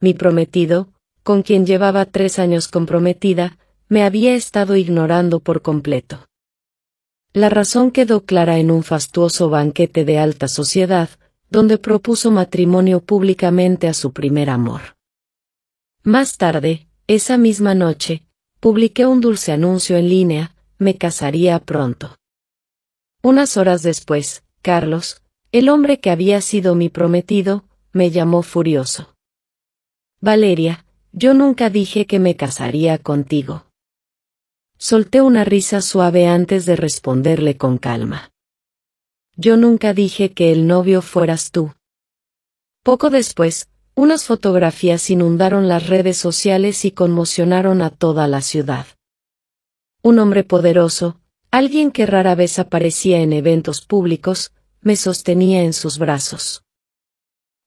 mi prometido, con quien llevaba 3 años comprometida, me había estado ignorando por completo. La razón quedó clara en un fastuoso banquete de alta sociedad, donde propuso matrimonio públicamente a su primer amor. Más tarde, esa misma noche, publiqué un dulce anuncio en línea: me casaría pronto. Unas horas después, Carlos, el hombre que había sido mi prometido, me llamó furioso. Valeria, yo nunca dije que me casaría contigo. Solté una risa suave antes de responderle con calma. Yo nunca dije que el novio fueras tú. Poco después, unas fotografías inundaron las redes sociales y conmocionaron a toda la ciudad. Un hombre poderoso, alguien que rara vez aparecía en eventos públicos, me sostenía en sus brazos.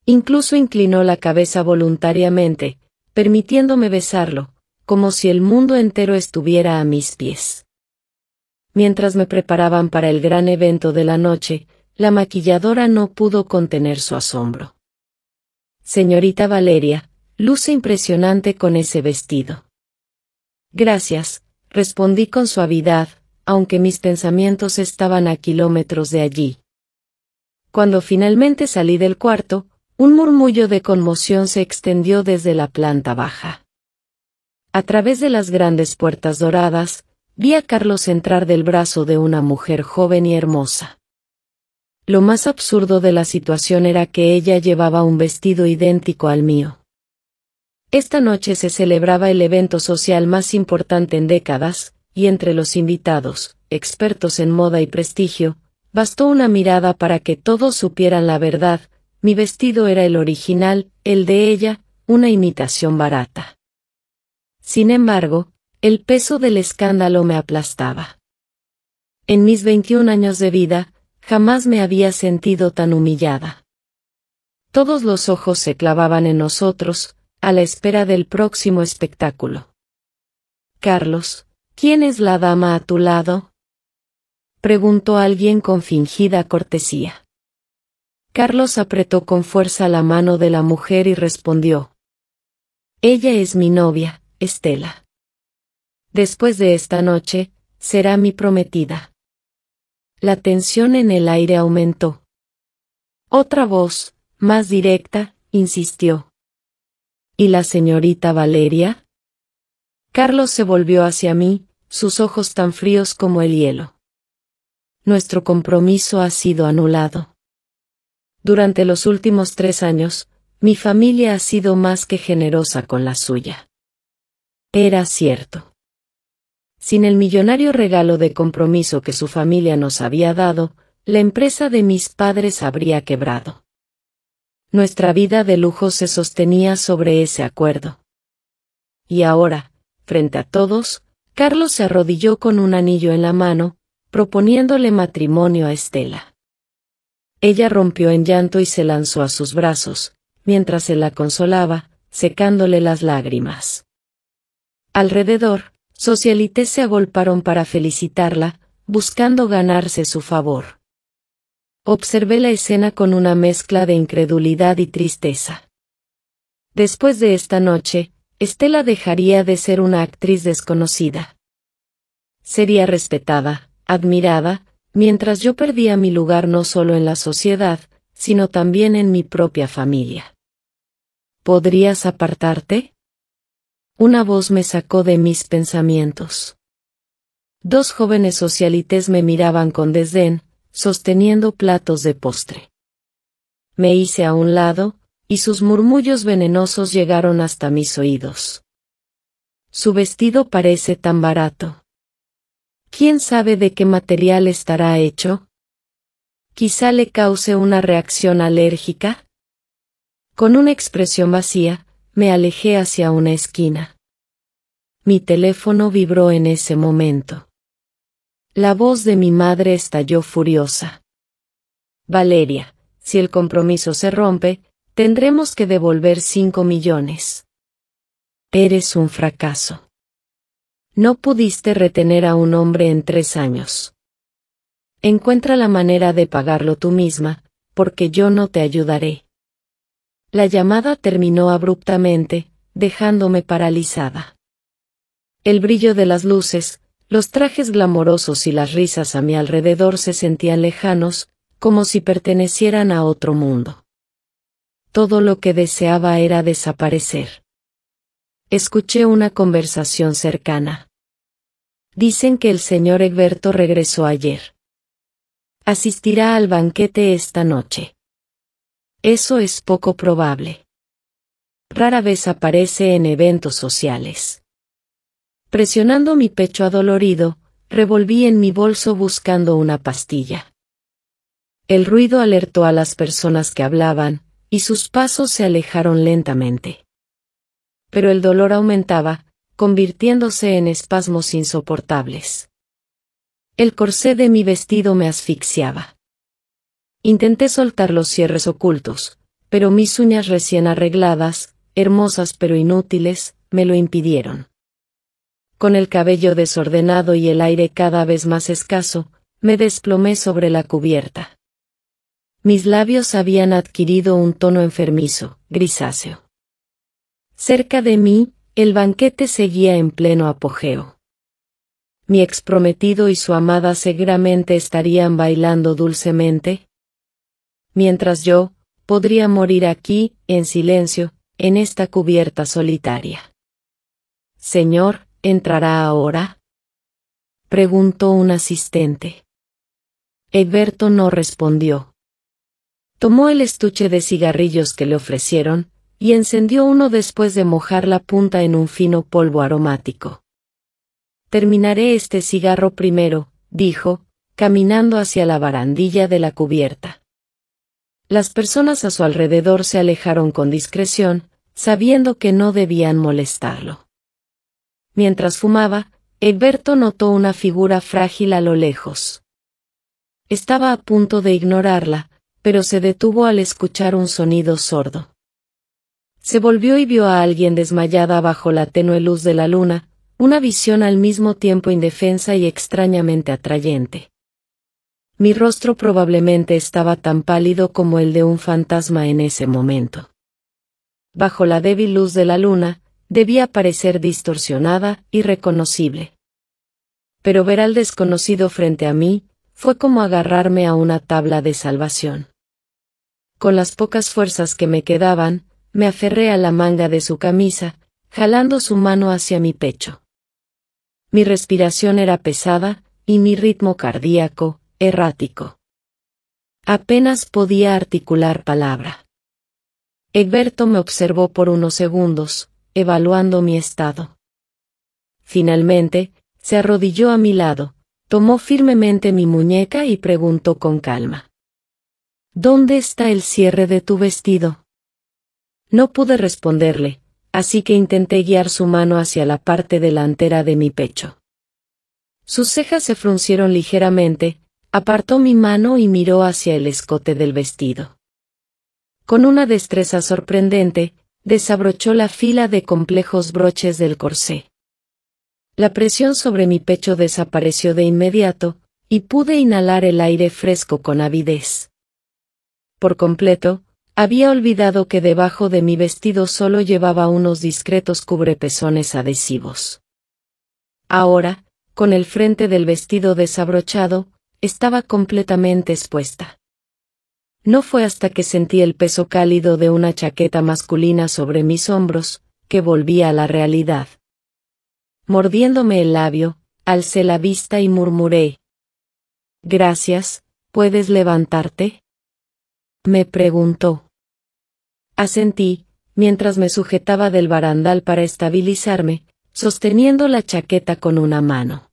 Incluso inclinó la cabeza voluntariamente, permitiéndome besarlo, como si el mundo entero estuviera a mis pies. Mientras me preparaban para el gran evento de la noche, la maquilladora no pudo contener su asombro. Señorita Valeria, luce impresionante con ese vestido. Gracias, respondí con suavidad, aunque mis pensamientos estaban a kilómetros de allí. Cuando finalmente salí del cuarto, un murmullo de conmoción se extendió desde la planta baja. A través de las grandes puertas doradas, vi a Carlos entrar del brazo de una mujer joven y hermosa. Lo más absurdo de la situación era que ella llevaba un vestido idéntico al mío. Esta noche se celebraba el evento social más importante en décadas, y entre los invitados, expertos en moda y prestigio, bastó una mirada para que todos supieran la verdad: mi vestido era el original, el de ella, una imitación barata. Sin embargo, el peso del escándalo me aplastaba. En mis 21 años de vida, jamás me había sentido tan humillada. Todos los ojos se clavaban en nosotros, a la espera del próximo espectáculo. Carlos, ¿quién es la dama a tu lado?, preguntó alguien con fingida cortesía. Carlos apretó con fuerza la mano de la mujer y respondió: ella es mi novia, Estela. Después de esta noche, será mi prometida. La tensión en el aire aumentó. Otra voz, más directa, insistió: ¿y la señorita Valeria? Carlos se volvió hacia mí, sus ojos tan fríos como el hielo. Nuestro compromiso ha sido anulado. Durante los últimos 3 años, mi familia ha sido más que generosa con la suya. Era cierto. Sin el millonario regalo de compromiso que su familia nos había dado, la empresa de mis padres habría quebrado. Nuestra vida de lujo se sostenía sobre ese acuerdo. Y ahora, frente a todos, Carlos se arrodilló con un anillo en la mano, proponiéndole matrimonio a Estela. Ella rompió en llanto y se lanzó a sus brazos, mientras él la consolaba, secándole las lágrimas. Alrededor, socialites se agolparon para felicitarla, buscando ganarse su favor. Observé la escena con una mezcla de incredulidad y tristeza. Después de esta noche, Estela dejaría de ser una actriz desconocida. Sería respetada, admirada, mientras yo perdía mi lugar no solo en la sociedad, sino también en mi propia familia. ¿Podrías apartarte?, una voz me sacó de mis pensamientos. 2 jóvenes socialites me miraban con desdén, sosteniendo platos de postre. Me hice a un lado, y sus murmullos venenosos llegaron hasta mis oídos. Su vestido parece tan barato. ¿Quién sabe de qué material estará hecho? Quizá le cause una reacción alérgica. Con una expresión vacía, me alejé hacia una esquina. Mi teléfono vibró en ese momento. La voz de mi madre estalló furiosa. Valeria, si el compromiso se rompe, tendremos que devolver 5 millones. Eres un fracaso. No pudiste retener a un hombre en 3 años. Encuentra la manera de pagarlo tú misma, porque yo no te ayudaré. La llamada terminó abruptamente, dejándome paralizada. El brillo de las luces, los trajes glamorosos y las risas a mi alrededor se sentían lejanos, como si pertenecieran a otro mundo. Todo lo que deseaba era desaparecer. Escuché una conversación cercana. Dicen que el señor Egberto regresó ayer. Asistirá al banquete esta noche. Eso es poco probable. Rara vez aparece en eventos sociales. Presionando mi pecho adolorido, revolví en mi bolso buscando una pastilla. El ruido alertó a las personas que hablaban, y sus pasos se alejaron lentamente. Pero el dolor aumentaba, convirtiéndose en espasmos insoportables. El corsé de mi vestido me asfixiaba. Intenté soltar los cierres ocultos, pero mis uñas recién arregladas, hermosas pero inútiles, me lo impidieron. Con el cabello desordenado y el aire cada vez más escaso, me desplomé sobre la cubierta. Mis labios habían adquirido un tono enfermizo, grisáceo. Cerca de mí, el banquete seguía en pleno apogeo. Mi exprometido y su amada seguramente estarían bailando dulcemente, mientras yo, podría morir aquí, en silencio, en esta cubierta solitaria. Señor, ¿entrará ahora?, preguntó un asistente. Egberto no respondió. Tomó el estuche de cigarrillos que le ofrecieron, y encendió uno después de mojar la punta en un fino polvo aromático. Terminaré este cigarro primero, dijo, caminando hacia la barandilla de la cubierta. Las personas a su alrededor se alejaron con discreción, sabiendo que no debían molestarlo. Mientras fumaba, Egberto notó una figura frágil a lo lejos. Estaba a punto de ignorarla, pero se detuvo al escuchar un sonido sordo. Se volvió y vio a alguien desmayada bajo la tenue luz de la luna, una visión al mismo tiempo indefensa y extrañamente atrayente. Mi rostro probablemente estaba tan pálido como el de un fantasma en ese momento. Bajo la débil luz de la luna, debía parecer distorsionada, irreconocible. Pero ver al desconocido frente a mí, fue como agarrarme a una tabla de salvación. Con las pocas fuerzas que me quedaban, me aferré a la manga de su camisa, jalando su mano hacia mi pecho. Mi respiración era pesada, y mi ritmo cardíaco, errático. Apenas podía articular palabra. Egberto me observó por unos segundos, evaluando mi estado. Finalmente, se arrodilló a mi lado, tomó firmemente mi muñeca y preguntó con calma: ¿Dónde está el cierre de tu vestido? No pude responderle, así que intenté guiar su mano hacia la parte delantera de mi pecho. Sus cejas se fruncieron ligeramente, apartó mi mano y miró hacia el escote del vestido. Con una destreza sorprendente, desabrochó la fila de complejos broches del corsé. La presión sobre mi pecho desapareció de inmediato, y pude inhalar el aire fresco con avidez. Por completo, había olvidado que debajo de mi vestido solo llevaba unos discretos cubrepezones adhesivos. Ahora, con el frente del vestido desabrochado, estaba completamente expuesta. No fue hasta que sentí el peso cálido de una chaqueta masculina sobre mis hombros, que volví a la realidad. Mordiéndome el labio, alcé la vista y murmuré: «Gracias, ¿puedes levantarte?», me preguntó. Asentí, mientras me sujetaba del barandal para estabilizarme, sosteniendo la chaqueta con una mano.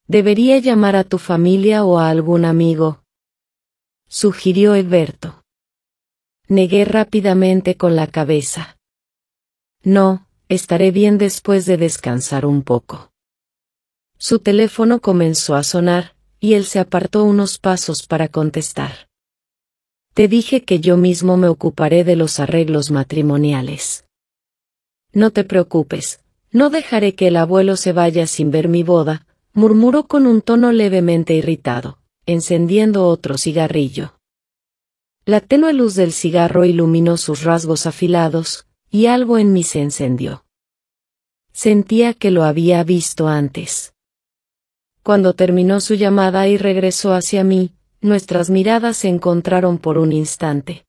«¿Debería llamar a tu familia o a algún amigo?», sugirió Egberto. Negué rápidamente con la cabeza. «No, estaré bien después de descansar un poco». Su teléfono comenzó a sonar, y él se apartó unos pasos para contestar. «Te dije que yo mismo me ocuparé de los arreglos matrimoniales. No te preocupes, no dejaré que el abuelo se vaya sin ver mi boda», murmuró con un tono levemente irritado, encendiendo otro cigarrillo. La tenue luz del cigarro iluminó sus rasgos afilados, y algo en mí se encendió. Sentía que lo había visto antes. Cuando terminó su llamada y regresó hacia mí, nuestras miradas se encontraron por un instante.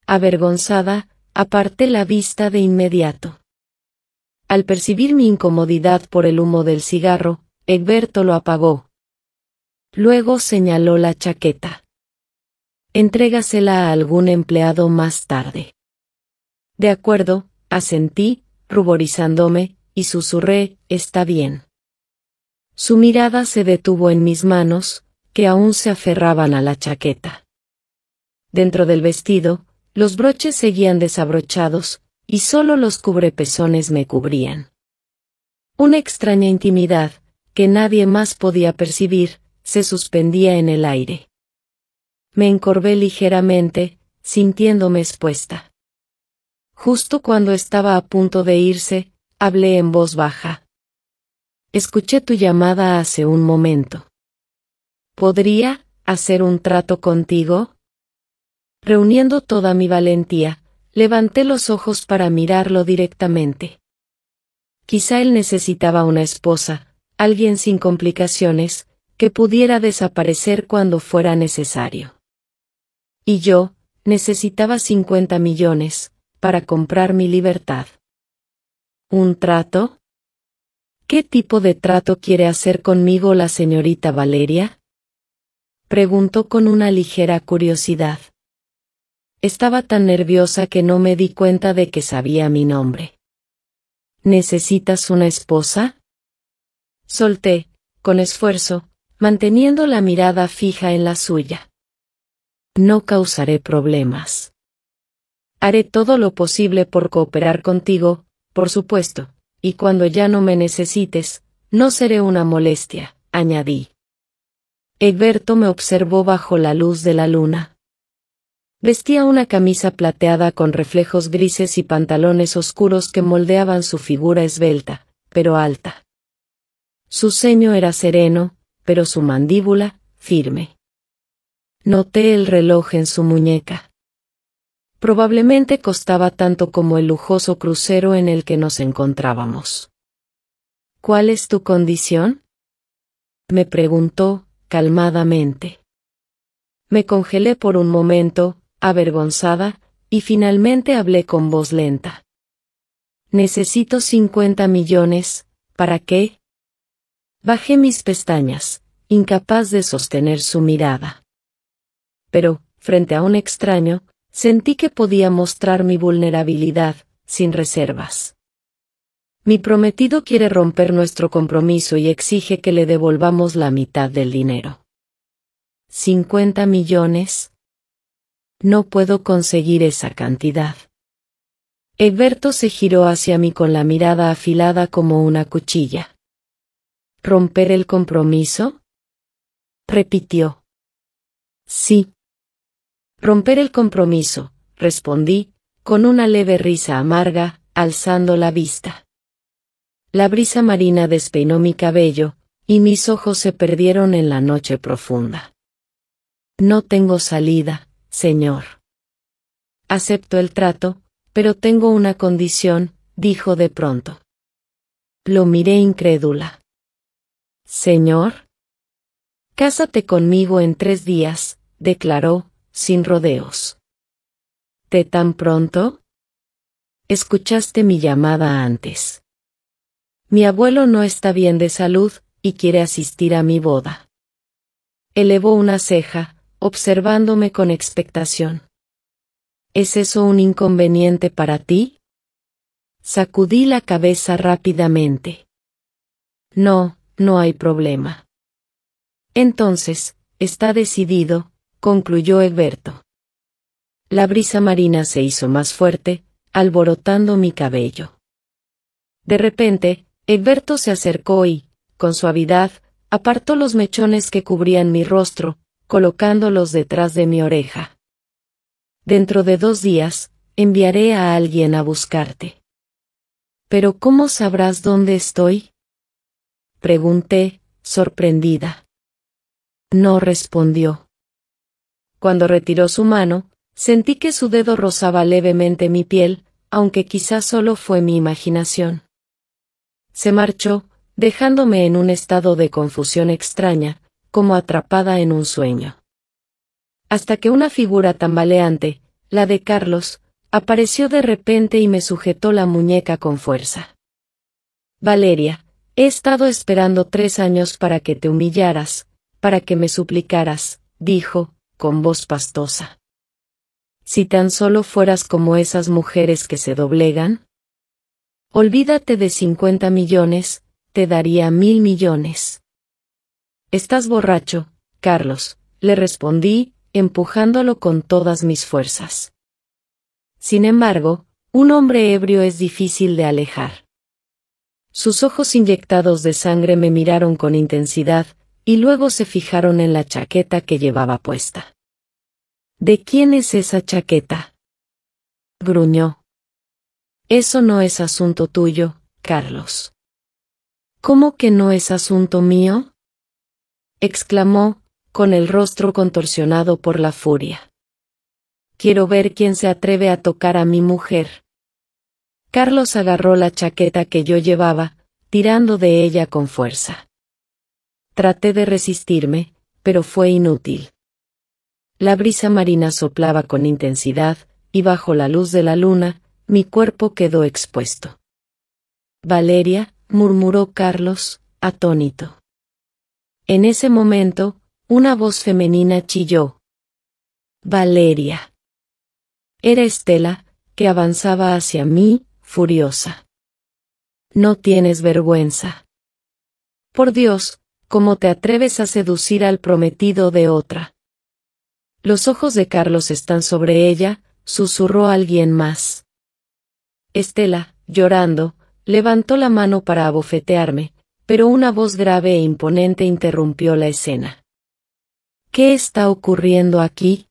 Avergonzada, aparté la vista de inmediato. Al percibir mi incomodidad por el humo del cigarro, Egberto lo apagó. Luego señaló la chaqueta. Entrégasela a algún empleado más tarde. De acuerdo, asentí, ruborizándome, y susurré, está bien. Su mirada se detuvo en mis manos, que aún se aferraban a la chaqueta. Dentro del vestido, los broches seguían desabrochados, y solo los cubrepezones me cubrían. Una extraña intimidad, que nadie más podía percibir, se suspendía en el aire. Me encorvé ligeramente, sintiéndome expuesta. Justo cuando estaba a punto de irse, hablé en voz baja. Escuché tu llamada hace un momento. ¿Podría hacer un trato contigo? Reuniendo toda mi valentía, levanté los ojos para mirarlo directamente. Quizá él necesitaba una esposa, alguien sin complicaciones, que pudiera desaparecer cuando fuera necesario. Y yo, necesitaba 50 millones, para comprar mi libertad. ¿Un trato? ¿Qué tipo de trato quiere hacer conmigo la señorita Valeria? Preguntó con una ligera curiosidad. Estaba tan nerviosa que no me di cuenta de que sabía mi nombre. ¿Necesitas una esposa? Solté, con esfuerzo, manteniendo la mirada fija en la suya. No causaré problemas. Haré todo lo posible por cooperar contigo, por supuesto, y cuando ya no me necesites, no seré una molestia, añadí. Egberto me observó bajo la luz de la luna. Vestía una camisa plateada con reflejos grises y pantalones oscuros que moldeaban su figura esbelta, pero alta. Su ceño era sereno, pero su mandíbula, firme. Noté el reloj en su muñeca. Probablemente costaba tanto como el lujoso crucero en el que nos encontrábamos. ¿Cuál es tu condición? Me preguntó, calmadamente. Me congelé por un momento, avergonzada, y finalmente hablé con voz lenta. Necesito 50 millones, ¿para qué? Bajé mis pestañas, incapaz de sostener su mirada. Pero, frente a un extraño, sentí que podía mostrar mi vulnerabilidad, sin reservas. Mi prometido quiere romper nuestro compromiso y exige que le devolvamos la mitad del dinero. ¿50 millones? No puedo conseguir esa cantidad. Egberto se giró hacia mí con la mirada afilada como una cuchilla. ¿Romper el compromiso? Repitió. Sí. Romper el compromiso, respondí, con una leve risa amarga, alzando la vista. La brisa marina despeinó mi cabello, y mis ojos se perdieron en la noche profunda. No tengo salida, señor. Acepto el trato, pero tengo una condición, dijo de pronto. Lo miré incrédula. Señor. Cásate conmigo en 3 días, declaró, sin rodeos. ¿De tan pronto? Escuchaste mi llamada antes. Mi abuelo no está bien de salud, y quiere asistir a mi boda. Elevó una ceja, observándome con expectación. ¿Es eso un inconveniente para ti? Sacudí la cabeza rápidamente. No, no hay problema. Entonces, está decidido, concluyó Egberto. La brisa marina se hizo más fuerte, alborotando mi cabello. De repente, Egberto se acercó y, con suavidad, apartó los mechones que cubrían mi rostro, colocándolos detrás de mi oreja. Dentro de 2 días, enviaré a alguien a buscarte. ¿Pero cómo sabrás dónde estoy? Pregunté, sorprendida. No respondió. Cuando retiró su mano, sentí que su dedo rozaba levemente mi piel, aunque quizás solo fue mi imaginación. Se marchó, dejándome en un estado de confusión extraña, como atrapada en un sueño. Hasta que una figura tambaleante, la de Carlos, apareció de repente y me sujetó la muñeca con fuerza. Valeria, he estado esperando 3 años para que te humillaras, para que me suplicaras, dijo, con voz pastosa. Si tan solo fueras como esas mujeres que se doblegan. Olvídate de 50 millones, te daría 1000 millones. Estás borracho, Carlos, le respondí, empujándolo con todas mis fuerzas. Sin embargo, un hombre ebrio es difícil de alejar. Sus ojos inyectados de sangre me miraron con intensidad, y luego se fijaron en la chaqueta que llevaba puesta. ¿De quién es esa chaqueta?, gruñó. Eso no es asunto tuyo, Carlos. ¿Cómo que no es asunto mío?, exclamó, con el rostro contorsionado por la furia. Quiero ver quién se atreve a tocar a mi mujer. Carlos agarró la chaqueta que yo llevaba, tirando de ella con fuerza. Traté de resistirme, pero fue inútil. La brisa marina soplaba con intensidad, y bajo la luz de la luna, mi cuerpo quedó expuesto. Valeria, murmuró Carlos, atónito. En ese momento, una voz femenina chilló. Valeria. Era Estela, que avanzaba hacia mí, furiosa. No tienes vergüenza. Por Dios, ¿cómo te atreves a seducir al prometido de otra? Los ojos de Carlos están sobre ella, susurró alguien más. Estela, llorando, levantó la mano para abofetearme, pero una voz grave e imponente interrumpió la escena. ¿Qué está ocurriendo aquí?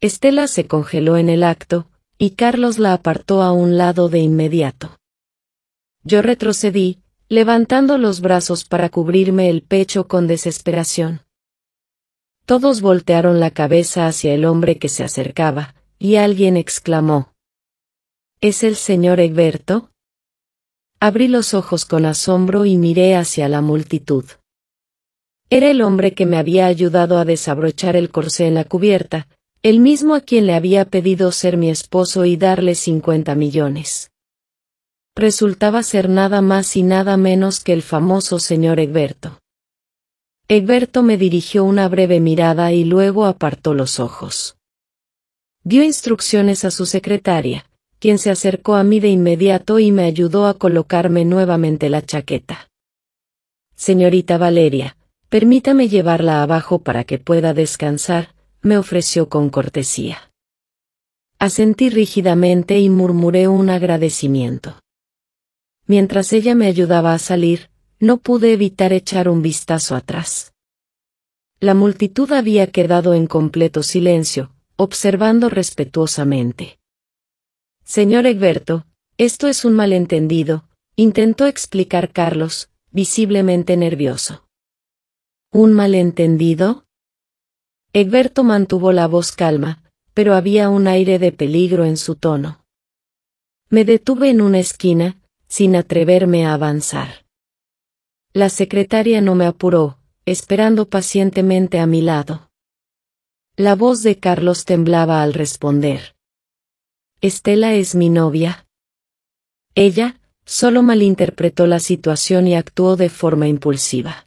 Estela se congeló en el acto, y Carlos la apartó a un lado de inmediato. Yo retrocedí, levantando los brazos para cubrirme el pecho con desesperación. Todos voltearon la cabeza hacia el hombre que se acercaba, y alguien exclamó. ¿Es el señor Egberto? Abrí los ojos con asombro y miré hacia la multitud. Era el hombre que me había ayudado a desabrochar el corsé en la cubierta, el mismo a quien le había pedido ser mi esposo y darle 50 millones. Resultaba ser nada más y nada menos que el famoso señor Egberto. Egberto me dirigió una breve mirada y luego apartó los ojos. Dio instrucciones a su secretaria, quien se acercó a mí de inmediato y me ayudó a colocarme nuevamente la chaqueta. Señorita Valeria, permítame llevarla abajo para que pueda descansar, me ofreció con cortesía. Asentí rígidamente y murmuré un agradecimiento. Mientras ella me ayudaba a salir, no pude evitar echar un vistazo atrás. La multitud había quedado en completo silencio, observando respetuosamente. Señor Egberto, esto es un malentendido, intentó explicar Carlos, visiblemente nervioso. ¿Un malentendido? Egberto mantuvo la voz calma, pero había un aire de peligro en su tono. Me detuve en una esquina, sin atreverme a avanzar. La secretaria no me apuró, esperando pacientemente a mi lado. La voz de Carlos temblaba al responder. ¿Estela es mi novia? Ella, solo malinterpretó la situación y actuó de forma impulsiva.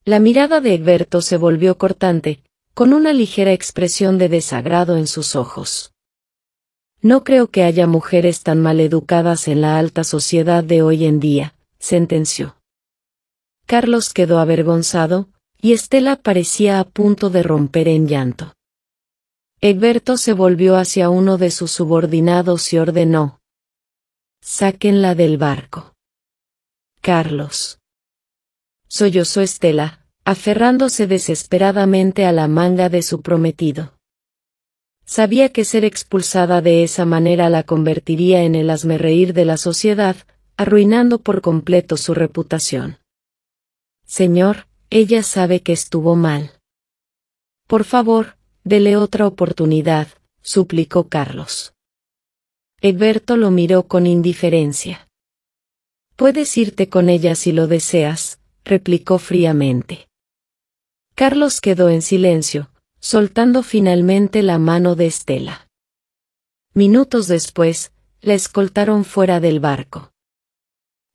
La mirada de Egberto se volvió cortante, con una ligera expresión de desagrado en sus ojos. No creo que haya mujeres tan maleducadas en la alta sociedad de hoy en día, sentenció. Carlos quedó avergonzado, y Estela parecía a punto de romper en llanto. Egberto se volvió hacia uno de sus subordinados y ordenó. Sáquenla del barco. Carlos. Sollozó Estela, aferrándose desesperadamente a la manga de su prometido. Sabía que ser expulsada de esa manera la convertiría en el hazmerreír de la sociedad, arruinando por completo su reputación. Señor, ella sabe que estuvo mal. Por favor, dele otra oportunidad, suplicó Carlos. Egberto lo miró con indiferencia. Puedes irte con ella si lo deseas, replicó fríamente. Carlos quedó en silencio, soltando finalmente la mano de Estela. Minutos después, la escoltaron fuera del barco.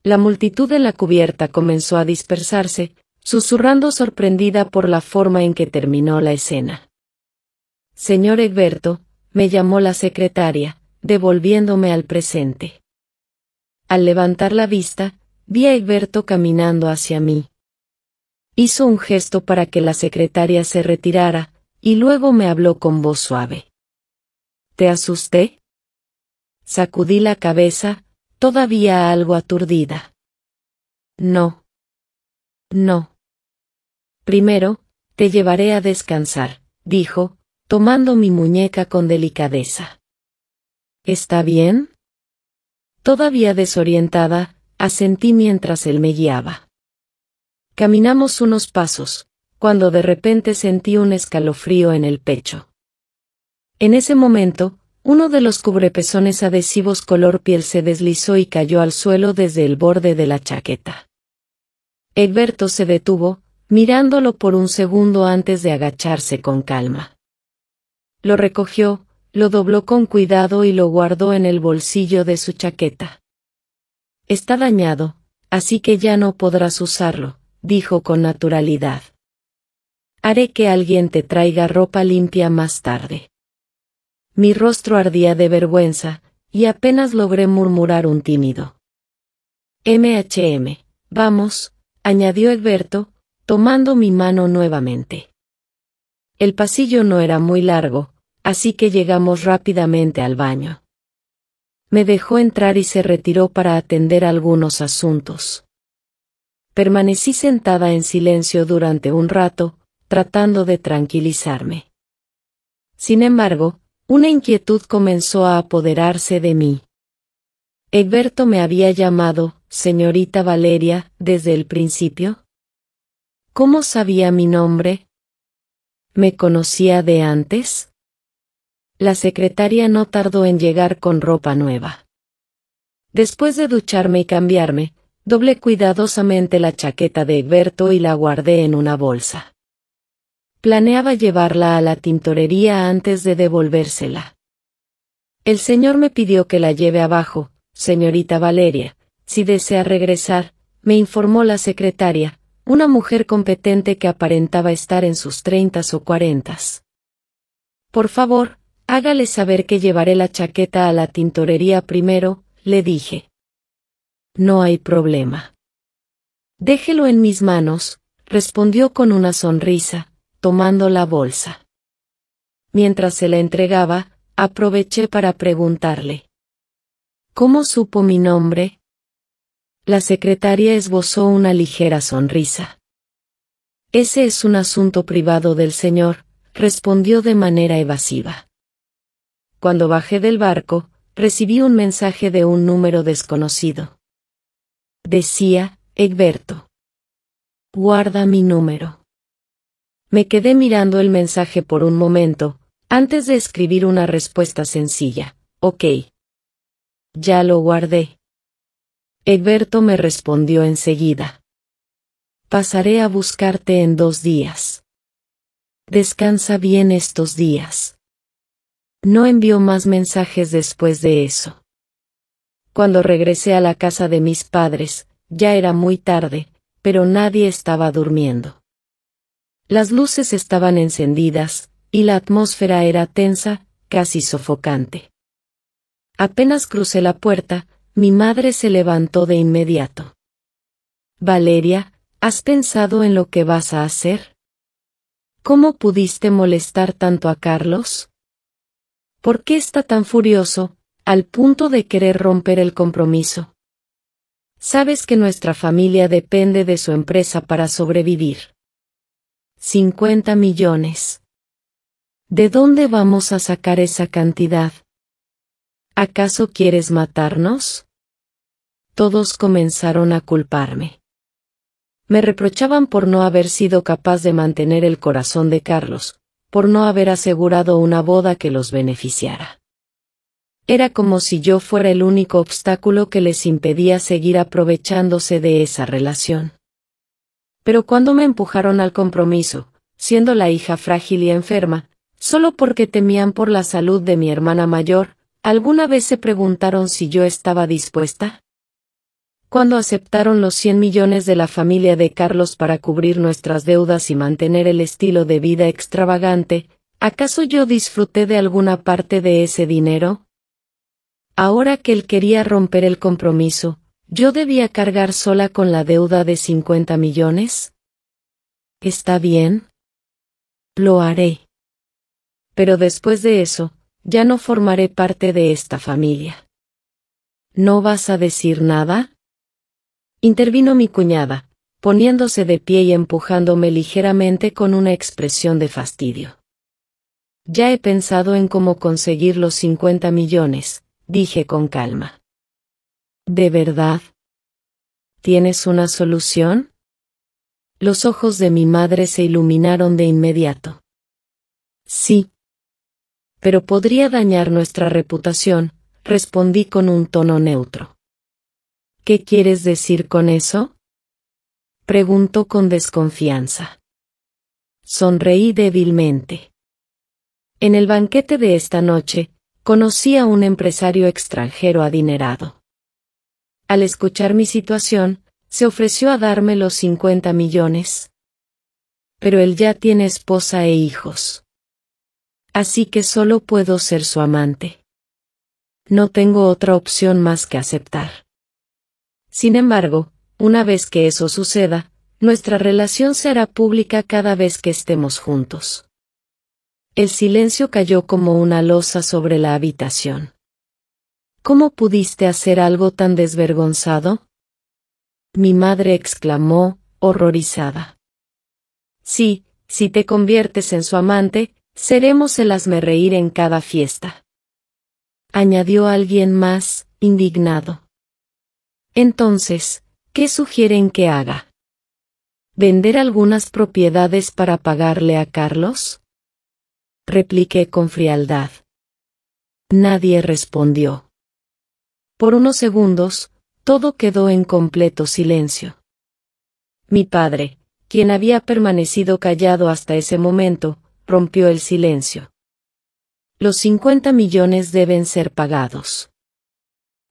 La multitud en la cubierta comenzó a dispersarse, susurrando sorprendida por la forma en que terminó la escena. Señor Egberto, me llamó la secretaria, devolviéndome al presente. Al levantar la vista, vi a Egberto caminando hacia mí. Hizo un gesto para que la secretaria se retirara, y luego me habló con voz suave. ¿Te asusté? Sacudí la cabeza, todavía algo aturdida. No. No. Primero, te llevaré a descansar, dijo, tomando mi muñeca con delicadeza. ¿Está bien? Todavía desorientada, asentí mientras él me guiaba. Caminamos unos pasos, cuando de repente sentí un escalofrío en el pecho. En ese momento, uno de los cubrepezones adhesivos color piel se deslizó y cayó al suelo desde el borde de la chaqueta. Egberto se detuvo, mirándolo por un segundo antes de agacharse con calma. Lo recogió, lo dobló con cuidado y lo guardó en el bolsillo de su chaqueta. Está dañado, así que ya no podrás usarlo, dijo con naturalidad. Haré que alguien te traiga ropa limpia más tarde. Mi rostro ardía de vergüenza, y apenas logré murmurar un tímido. Vamos, añadió Egberto, tomando mi mano nuevamente. El pasillo no era muy largo, así que llegamos rápidamente al baño. Me dejó entrar y se retiró para atender algunos asuntos. Permanecí sentada en silencio durante un rato, tratando de tranquilizarme. Sin embargo, una inquietud comenzó a apoderarse de mí. ¿Egberto me había llamado, señorita Valeria, desde el principio? ¿Cómo sabía mi nombre? ¿Me conocía de antes? La secretaria no tardó en llegar con ropa nueva. Después de ducharme y cambiarme, doblé cuidadosamente la chaqueta de Egberto y la guardé en una bolsa. Planeaba llevarla a la tintorería antes de devolvérsela. El señor me pidió que la lleve abajo, señorita Valeria, si desea regresar, me informó la secretaria, una mujer competente que aparentaba estar en sus 30 o 40. Por favor, hágale saber que llevaré la chaqueta a la tintorería primero, le dije. No hay problema. Déjelo en mis manos, respondió con una sonrisa, tomando la bolsa. Mientras se la entregaba, aproveché para preguntarle. ¿Cómo supo mi nombre? La secretaria esbozó una ligera sonrisa. Ese es un asunto privado del señor, respondió de manera evasiva. Cuando bajé del barco, recibí un mensaje de un número desconocido. Decía, Egberto. Guarda mi número. Me quedé mirando el mensaje por un momento, antes de escribir una respuesta sencilla. Ok. Ya lo guardé. Egberto me respondió enseguida. Pasaré a buscarte en 2 días. Descansa bien estos días. No envió más mensajes después de eso. Cuando regresé a la casa de mis padres, ya era muy tarde, pero nadie estaba durmiendo. Las luces estaban encendidas, y la atmósfera era tensa, casi sofocante. Apenas crucé la puerta, mi madre se levantó de inmediato. Valeria, ¿has pensado en lo que vas a hacer? ¿Cómo pudiste molestar tanto a Carlos? ¿Por qué está tan furioso, al punto de querer romper el compromiso? Sabes que nuestra familia depende de su empresa para sobrevivir. 50 millones. ¿De dónde vamos a sacar esa cantidad? ¿Acaso quieres matarnos? Todos comenzaron a culparme. Me reprochaban por no haber sido capaz de mantener el corazón de Carlos, por no haber asegurado una boda que los beneficiara. Era como si yo fuera el único obstáculo que les impedía seguir aprovechándose de esa relación. Pero cuando me empujaron al compromiso, siendo la hija frágil y enferma, solo porque temían por la salud de mi hermana mayor, ¿alguna vez se preguntaron si yo estaba dispuesta? Cuando aceptaron los 100 millones de la familia de Carlos para cubrir nuestras deudas y mantener el estilo de vida extravagante, ¿acaso yo disfruté de alguna parte de ese dinero? Ahora que él quería romper el compromiso, ¿yo debía cargar sola con la deuda de 50 millones? ¿Está bien? Lo haré. Pero después de eso, ya no formaré parte de esta familia. ¿No vas a decir nada? Intervino mi cuñada, poniéndose de pie y empujándome ligeramente con una expresión de fastidio. Ya he pensado en cómo conseguir los 50 millones, dije con calma. ¿De verdad? ¿Tienes una solución? Los ojos de mi madre se iluminaron de inmediato. Sí. Pero podría dañar nuestra reputación, respondí con un tono neutro. ¿Qué quieres decir con eso? Preguntó con desconfianza. Sonreí débilmente. En el banquete de esta noche, conocí a un empresario extranjero adinerado. Al escuchar mi situación, se ofreció a darme los 50 millones. Pero él ya tiene esposa e hijos. Así que solo puedo ser su amante. No tengo otra opción más que aceptar. Sin embargo, una vez que eso suceda, nuestra relación será pública cada vez que estemos juntos. El silencio cayó como una losa sobre la habitación. ¿Cómo pudiste hacer algo tan desvergonzado? Mi madre exclamó, horrorizada. Sí, si te conviertes en su amante, seremos el hazmerreír en cada fiesta. Añadió alguien más, indignado. Entonces, ¿qué sugieren que haga? ¿Vender algunas propiedades para pagarle a Carlos? Repliqué con frialdad. Nadie respondió. Por unos segundos, todo quedó en completo silencio. Mi padre, quien había permanecido callado hasta ese momento, rompió el silencio. Los 50 millones deben ser pagados.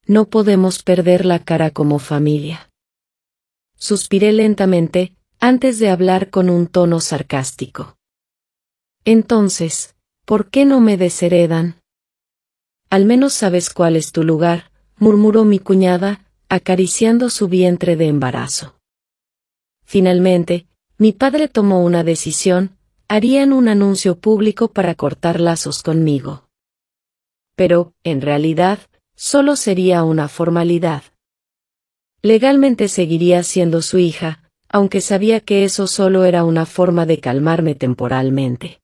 No podemos perder la cara como familia. Suspiré lentamente, antes de hablar con un tono sarcástico. Entonces, ¿por qué no me desheredan? Al menos sabes cuál es tu lugar, murmuró mi cuñada, acariciando su vientre de embarazo. Finalmente, mi padre tomó una decisión: harían un anuncio público para cortar lazos conmigo. Pero, en realidad, solo sería una formalidad. Legalmente seguiría siendo su hija, aunque sabía que eso solo era una forma de calmarme temporalmente.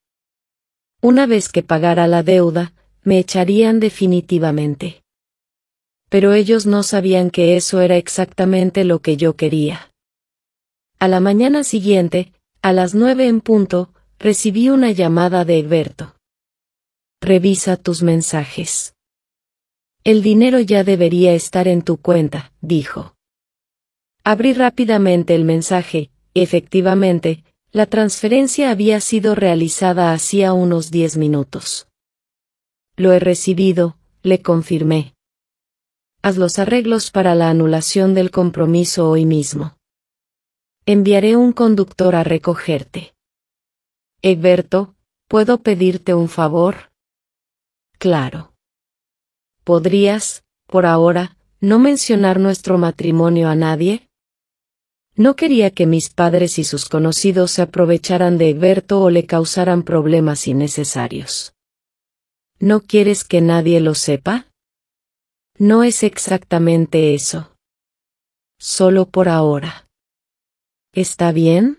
Una vez que pagara la deuda, me echarían definitivamente. Pero ellos no sabían que eso era exactamente lo que yo quería. A la mañana siguiente, a las 9 en punto, recibí una llamada de Egberto. Revisa tus mensajes. El dinero ya debería estar en tu cuenta, dijo. Abrí rápidamente el mensaje. Efectivamente, la transferencia había sido realizada hacía unos 10 minutos. Lo he recibido, le confirmé. Haz los arreglos para la anulación del compromiso hoy mismo. Enviaré un conductor a recogerte. Egberto, ¿puedo pedirte un favor? Claro. ¿Podrías, por ahora, no mencionar nuestro matrimonio a nadie? No quería que mis padres y sus conocidos se aprovecharan de Egberto o le causaran problemas innecesarios. ¿No quieres que nadie lo sepa? No es exactamente eso. Solo por ahora. ¿Está bien?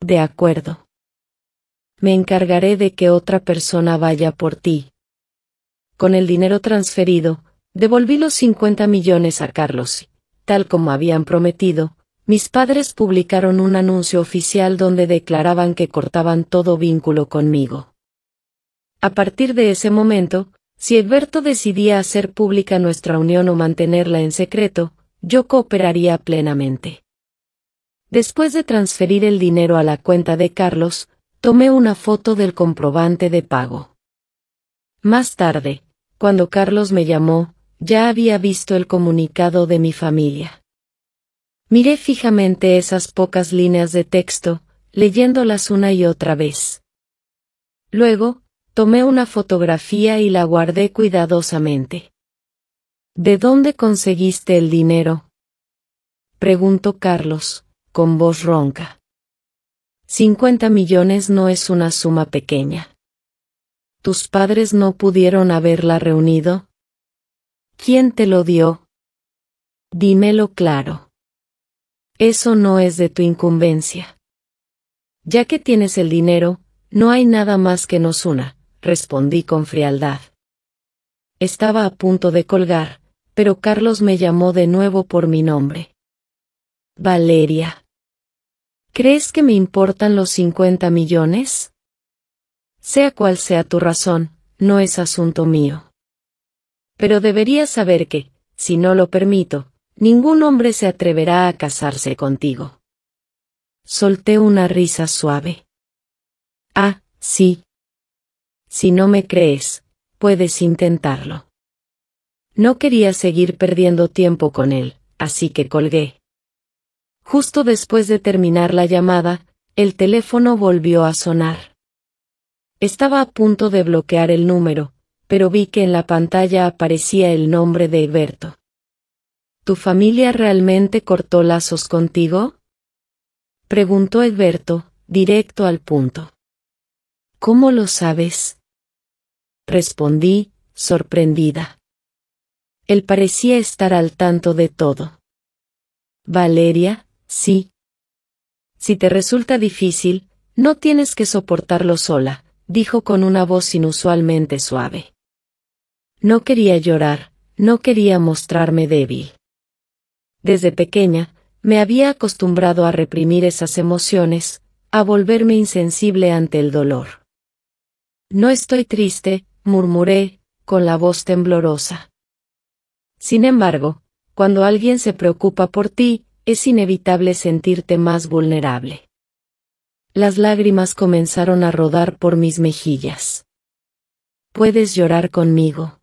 De acuerdo. Me encargaré de que otra persona vaya por ti. Con el dinero transferido, devolví los 50 millones a Carlos y, tal como habían prometido, mis padres publicaron un anuncio oficial donde declaraban que cortaban todo vínculo conmigo. A partir de ese momento, si Egberto decidía hacer pública nuestra unión o mantenerla en secreto, yo cooperaría plenamente. Después de transferir el dinero a la cuenta de Carlos, tomé una foto del comprobante de pago. Más tarde, cuando Carlos me llamó, ya había visto el comunicado de mi familia. Miré fijamente esas pocas líneas de texto, leyéndolas una y otra vez. Luego, tomé una fotografía y la guardé cuidadosamente. ¿De dónde conseguiste el dinero?, preguntó Carlos, con voz ronca. 50 millones no es una suma pequeña. ¿Tus padres no pudieron haberla reunido? ¿Quién te lo dio? Dímelo claro. Eso no es de tu incumbencia. Ya que tienes el dinero, no hay nada más que nos una, respondí con frialdad. Estaba a punto de colgar, pero Carlos me llamó de nuevo por mi nombre. Valeria. ¿Crees que me importan los 50 millones? Sea cual sea tu razón, no es asunto mío. Pero deberías saber que, si no lo permito, ningún hombre se atreverá a casarse contigo. Solté una risa suave. Ah, sí. Si no me crees, puedes intentarlo. No quería seguir perdiendo tiempo con él, así que colgué. Justo después de terminar la llamada, el teléfono volvió a sonar. Estaba a punto de bloquear el número, pero vi que en la pantalla aparecía el nombre de Egberto. ¿Tu familia realmente cortó lazos contigo?, preguntó Egberto, directo al punto. ¿Cómo lo sabes?, respondí, sorprendida. Él parecía estar al tanto de todo. Valeria, sí. Si te resulta difícil, no tienes que soportarlo sola, dijo con una voz inusualmente suave. No quería llorar, no quería mostrarme débil. Desde pequeña, me había acostumbrado a reprimir esas emociones, a volverme insensible ante el dolor. No estoy triste, murmuré, con la voz temblorosa. Sin embargo, cuando alguien se preocupa por ti, es inevitable sentirte más vulnerable. Las lágrimas comenzaron a rodar por mis mejillas. Puedes llorar conmigo.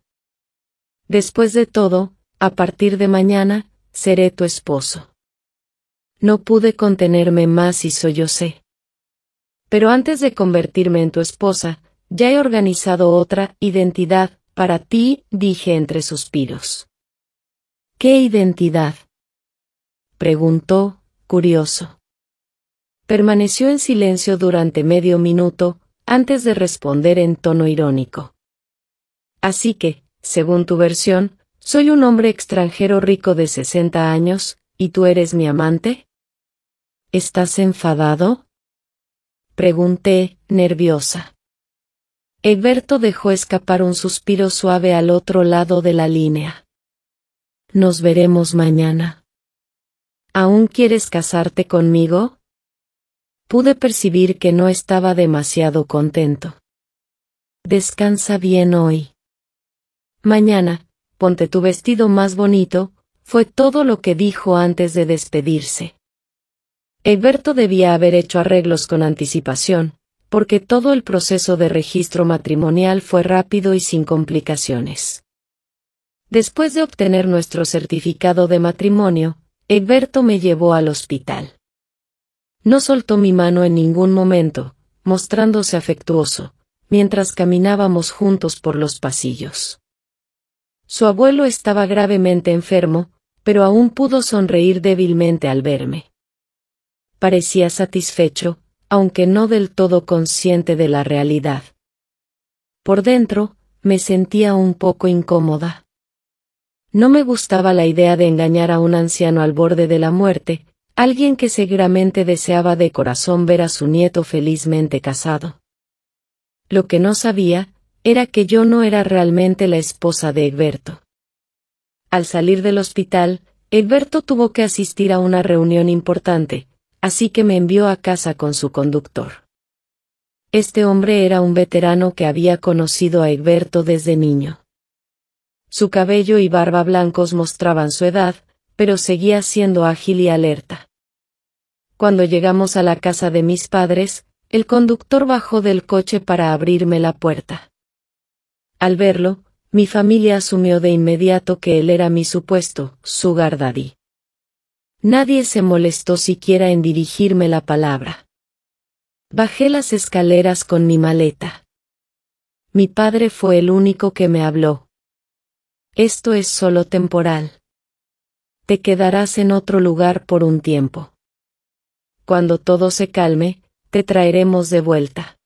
Después de todo, a partir de mañana, seré tu esposo. No pude contenerme más y sollocé. Pero antes de convertirme en tu esposa, ya he organizado otra identidad para ti, dije entre suspiros. ¿Qué identidad?, preguntó, curioso. Permaneció en silencio durante medio minuto, antes de responder en tono irónico. Así que, según tu versión, soy un hombre extranjero rico de 60 años, ¿y tú eres mi amante? ¿Estás enfadado?, pregunté, nerviosa. Egberto dejó escapar un suspiro suave al otro lado de la línea. Nos veremos mañana. ¿Aún quieres casarte conmigo? Pude percibir que no estaba demasiado contento. Descansa bien hoy. Mañana, ponte tu vestido más bonito, fue todo lo que dijo antes de despedirse. Egberto debía haber hecho arreglos con anticipación, porque todo el proceso de registro matrimonial fue rápido y sin complicaciones. Después de obtener nuestro certificado de matrimonio, Egberto me llevó al hospital. No soltó mi mano en ningún momento, mostrándose afectuoso, mientras caminábamos juntos por los pasillos. Su abuelo estaba gravemente enfermo, pero aún pudo sonreír débilmente al verme. Parecía satisfecho, aunque no del todo consciente de la realidad. Por dentro, me sentía un poco incómoda. No me gustaba la idea de engañar a un anciano al borde de la muerte, alguien que seguramente deseaba de corazón ver a su nieto felizmente casado. Lo que no sabía, era que yo no era realmente la esposa de Egberto. Al salir del hospital, Egberto tuvo que asistir a una reunión importante, así que me envió a casa con su conductor. Este hombre era un veterano que había conocido a Egberto desde niño. Su cabello y barba blancos mostraban su edad, pero seguía siendo ágil y alerta. Cuando llegamos a la casa de mis padres, el conductor bajó del coche para abrirme la puerta. Al verlo, mi familia asumió de inmediato que él era mi supuesto sugar daddy. Nadie se molestó siquiera en dirigirme la palabra. Bajé las escaleras con mi maleta. Mi padre fue el único que me habló. Esto es solo temporal. Te quedarás en otro lugar por un tiempo. Cuando todo se calme, te traeremos de vuelta.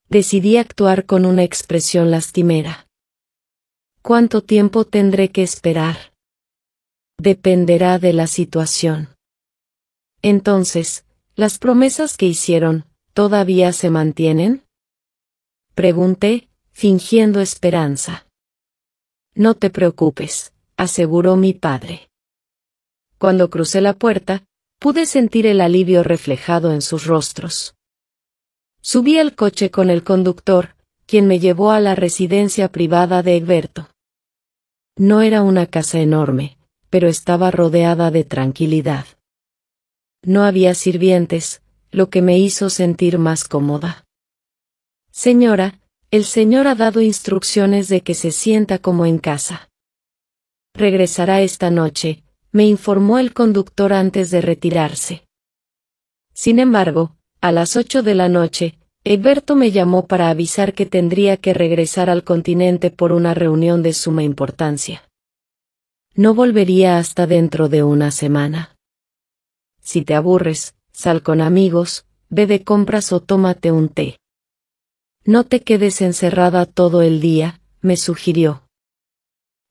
Decidí actuar con una expresión lastimera. ¿Cuánto tiempo tendré que esperar? Dependerá de la situación. Entonces, ¿las promesas que hicieron, todavía se mantienen? Pregunté, fingiendo esperanza. No te preocupes, aseguró mi padre. Cuando crucé la puerta, pude sentir el alivio reflejado en sus rostros. Subí al coche con el conductor, quien me llevó a la residencia privada de Egberto. No era una casa enorme, pero estaba rodeada de tranquilidad. No había sirvientes, lo que me hizo sentir más cómoda. Señora, el señor ha dado instrucciones de que se sienta como en casa. Regresará esta noche, me informó el conductor antes de retirarse. Sin embargo, a las 8 de la noche, Egberto me llamó para avisar que tendría que regresar al continente por una reunión de suma importancia. No volvería hasta dentro de una semana. Si te aburres, sal con amigos, ve de compras o tómate un té. No te quedes encerrada todo el día, me sugirió.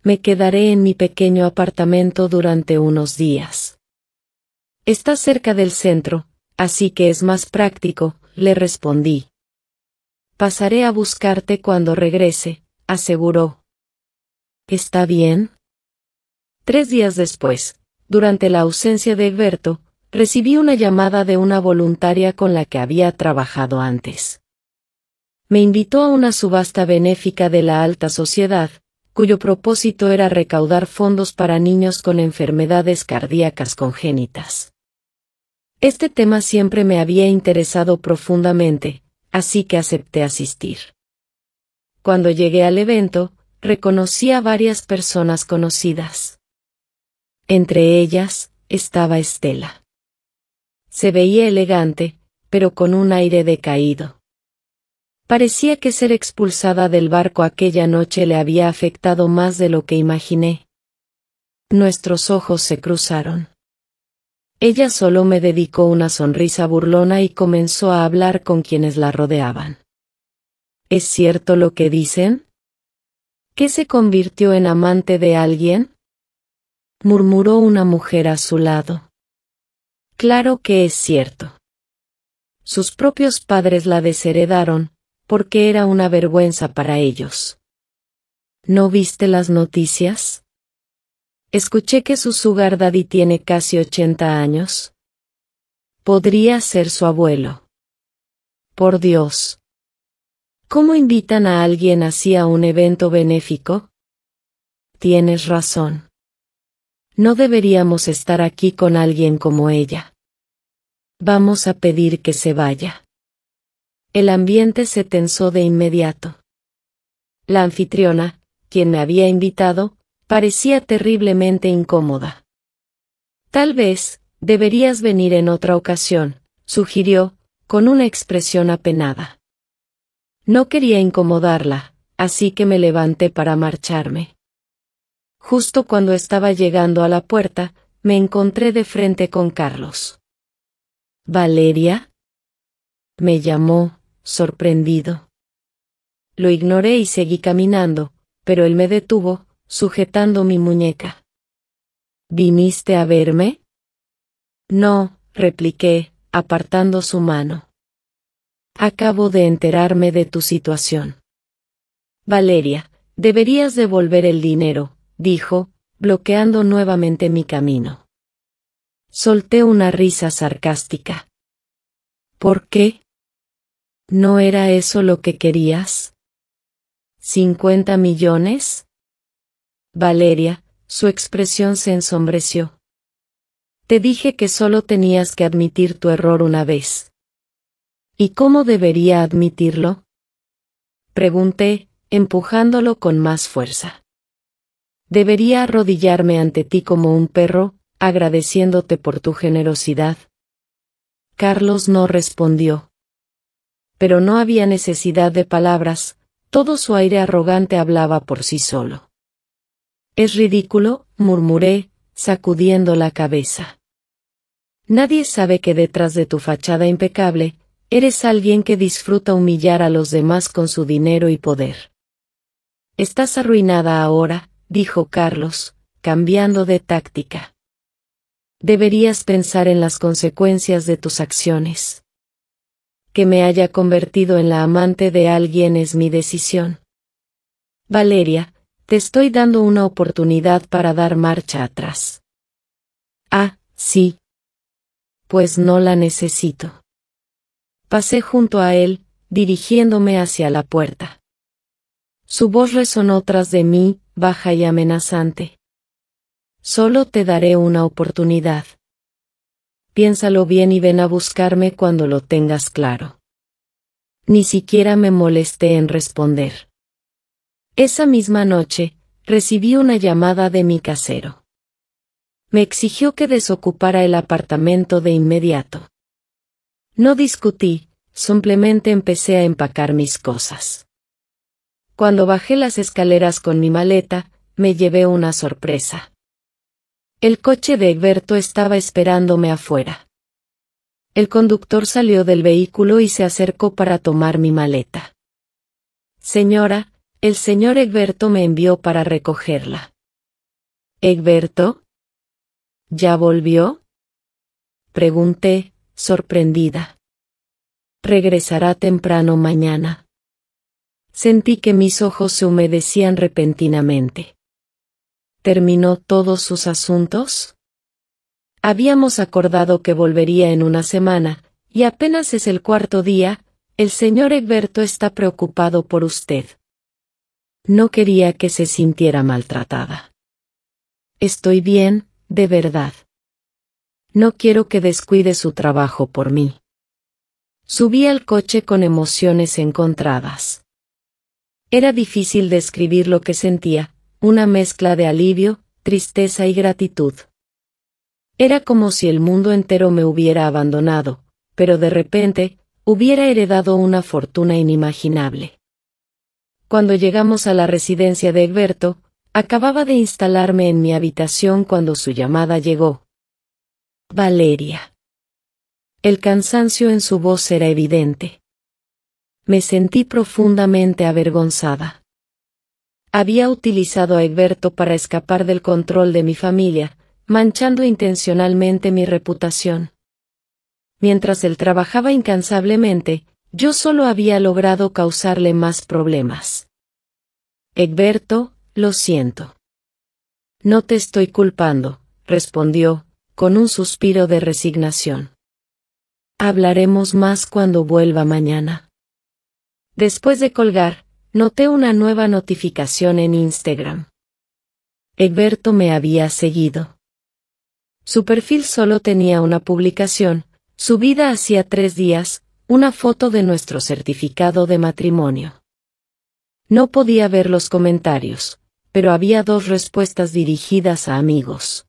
Me quedaré en mi pequeño apartamento durante unos días. Está cerca del centro, así que es más práctico, le respondí. Pasaré a buscarte cuando regrese, aseguró. ¿Está bien? 3 días después, durante la ausencia de Egberto, recibí una llamada de una voluntaria con la que había trabajado antes. Me invitó a una subasta benéfica de la alta sociedad, cuyo propósito era recaudar fondos para niños con enfermedades cardíacas congénitas. Este tema siempre me había interesado profundamente, así que acepté asistir. Cuando llegué al evento, reconocí a varias personas conocidas. Entre ellas, estaba Estela. Se veía elegante, pero con un aire decaído. Parecía que ser expulsada del barco aquella noche le había afectado más de lo que imaginé. Nuestros ojos se cruzaron. Ella solo me dedicó una sonrisa burlona y comenzó a hablar con quienes la rodeaban. ¿Es cierto lo que dicen? ¿Que se convirtió en amante de alguien? Murmuró una mujer a su lado. Claro que es cierto. Sus propios padres la desheredaron, porque era una vergüenza para ellos. ¿No viste las noticias? Escuché que su sugar daddy tiene casi 80 años. Podría ser su abuelo. Por Dios. ¿Cómo invitan a alguien así a un evento benéfico? Tienes razón. No deberíamos estar aquí con alguien como ella. Vamos a pedir que se vaya. El ambiente se tensó de inmediato. La anfitriona, quien me había invitado, parecía terriblemente incómoda. Tal vez, deberías venir en otra ocasión, sugirió, con una expresión apenada. No quería incomodarla, así que me levanté para marcharme. Justo cuando estaba llegando a la puerta, me encontré de frente con Carlos. ¿Valeria? Me llamó, sorprendido. Lo ignoré y seguí caminando, pero él me detuvo, sujetando mi muñeca. ¿Viniste a verme? No, repliqué, apartando su mano. Acabo de enterarme de tu situación. Valeria, deberías devolver el dinero, dijo, bloqueando nuevamente mi camino. Solté una risa sarcástica. ¿Por qué? ¿No era eso lo que querías? ¿50 millones? Valeria, su expresión se ensombreció. Te dije que solo tenías que admitir tu error una vez. ¿Y cómo debería admitirlo? Pregunté, empujándolo con más fuerza. ¿Debería arrodillarme ante ti como un perro, agradeciéndote por tu generosidad? Carlos no respondió. Pero no había necesidad de palabras, todo su aire arrogante hablaba por sí solo. Es ridículo, murmuré, sacudiendo la cabeza. Nadie sabe que detrás de tu fachada impecable, eres alguien que disfruta humillar a los demás con su dinero y poder. Estás arruinada ahora, dijo Carlos, cambiando de táctica. Deberías pensar en las consecuencias de tus acciones. Que me haya convertido en la amante de alguien es mi decisión. Valeria, te estoy dando una oportunidad para dar marcha atrás. Ah, sí. Pues no la necesito. Pasé junto a él, dirigiéndome hacia la puerta. Su voz resonó tras de mí, baja y amenazante. Solo te daré una oportunidad. Piénsalo bien y ven a buscarme cuando lo tengas claro. Ni siquiera me molesté en responder. Esa misma noche, recibí una llamada de mi casero. Me exigió que desocupara el apartamento de inmediato. No discutí, simplemente empecé a empacar mis cosas. Cuando bajé las escaleras con mi maleta, me llevé una sorpresa. El coche de Egberto estaba esperándome afuera. El conductor salió del vehículo y se acercó para tomar mi maleta. Señora, el señor Egberto me envió para recogerla. ¿Egberto? ¿Ya volvió? Pregunté, sorprendida. Regresará temprano mañana. Sentí que mis ojos se humedecían repentinamente. ¿Terminó todos sus asuntos? Habíamos acordado que volvería en una semana, y apenas es el cuarto día, el señor Egberto está preocupado por usted. No quería que se sintiera maltratada. Estoy bien, de verdad. No quiero que descuide su trabajo por mí. Subí al coche con emociones encontradas. Era difícil describir lo que sentía, una mezcla de alivio, tristeza y gratitud. Era como si el mundo entero me hubiera abandonado, pero de repente, hubiera heredado una fortuna inimaginable. Cuando llegamos a la residencia de Egberto, acababa de instalarme en mi habitación cuando su llamada llegó. Valeria. El cansancio en su voz era evidente. Me sentí profundamente avergonzada. Había utilizado a Egberto para escapar del control de mi familia, manchando intencionalmente mi reputación. Mientras él trabajaba incansablemente, yo solo había logrado causarle más problemas. Egberto, lo siento. No te estoy culpando, respondió, con un suspiro de resignación. Hablaremos más cuando vuelva mañana. Después de colgar, noté una nueva notificación en Instagram. Egberto me había seguido. Su perfil solo tenía una publicación, subida hacía 3 días, una foto de nuestro certificado de matrimonio. No podía ver los comentarios, pero había 2 respuestas dirigidas a amigos.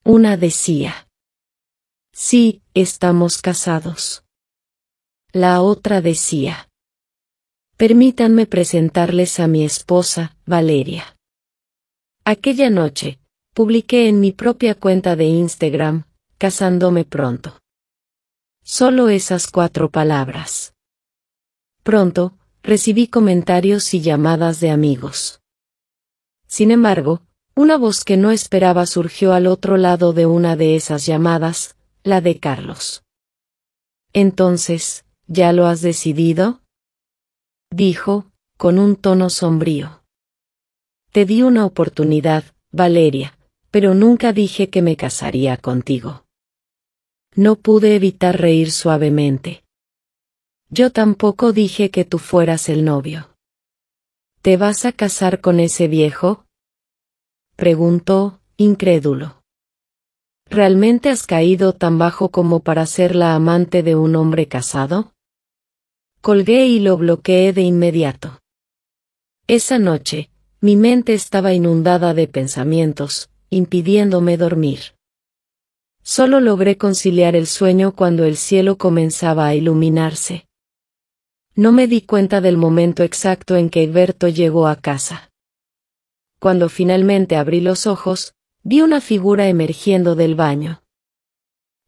Una decía: sí, estamos casados. La otra decía: permítanme presentarles a mi esposa, Valeria. Aquella noche, publiqué en mi propia cuenta de Instagram, casándome pronto. Solo esas 4 palabras. Pronto, recibí comentarios y llamadas de amigos. Sin embargo, una voz que no esperaba surgió al otro lado de una de esas llamadas, la de Carlos. Entonces, ¿ya lo has decidido?, dijo, con un tono sombrío. Te di una oportunidad, Valeria, pero nunca dije que me casaría contigo. No pude evitar reír suavemente. Yo tampoco dije que tú fueras el novio. ¿Te vas a casar con ese viejo?, preguntó, incrédulo. ¿Realmente has caído tan bajo como para ser la amante de un hombre casado? Colgué y lo bloqueé de inmediato. Esa noche, mi mente estaba inundada de pensamientos, impidiéndome dormir. Solo logré conciliar el sueño cuando el cielo comenzaba a iluminarse. No me di cuenta del momento exacto en que Egberto llegó a casa. Cuando finalmente abrí los ojos, vi una figura emergiendo del baño.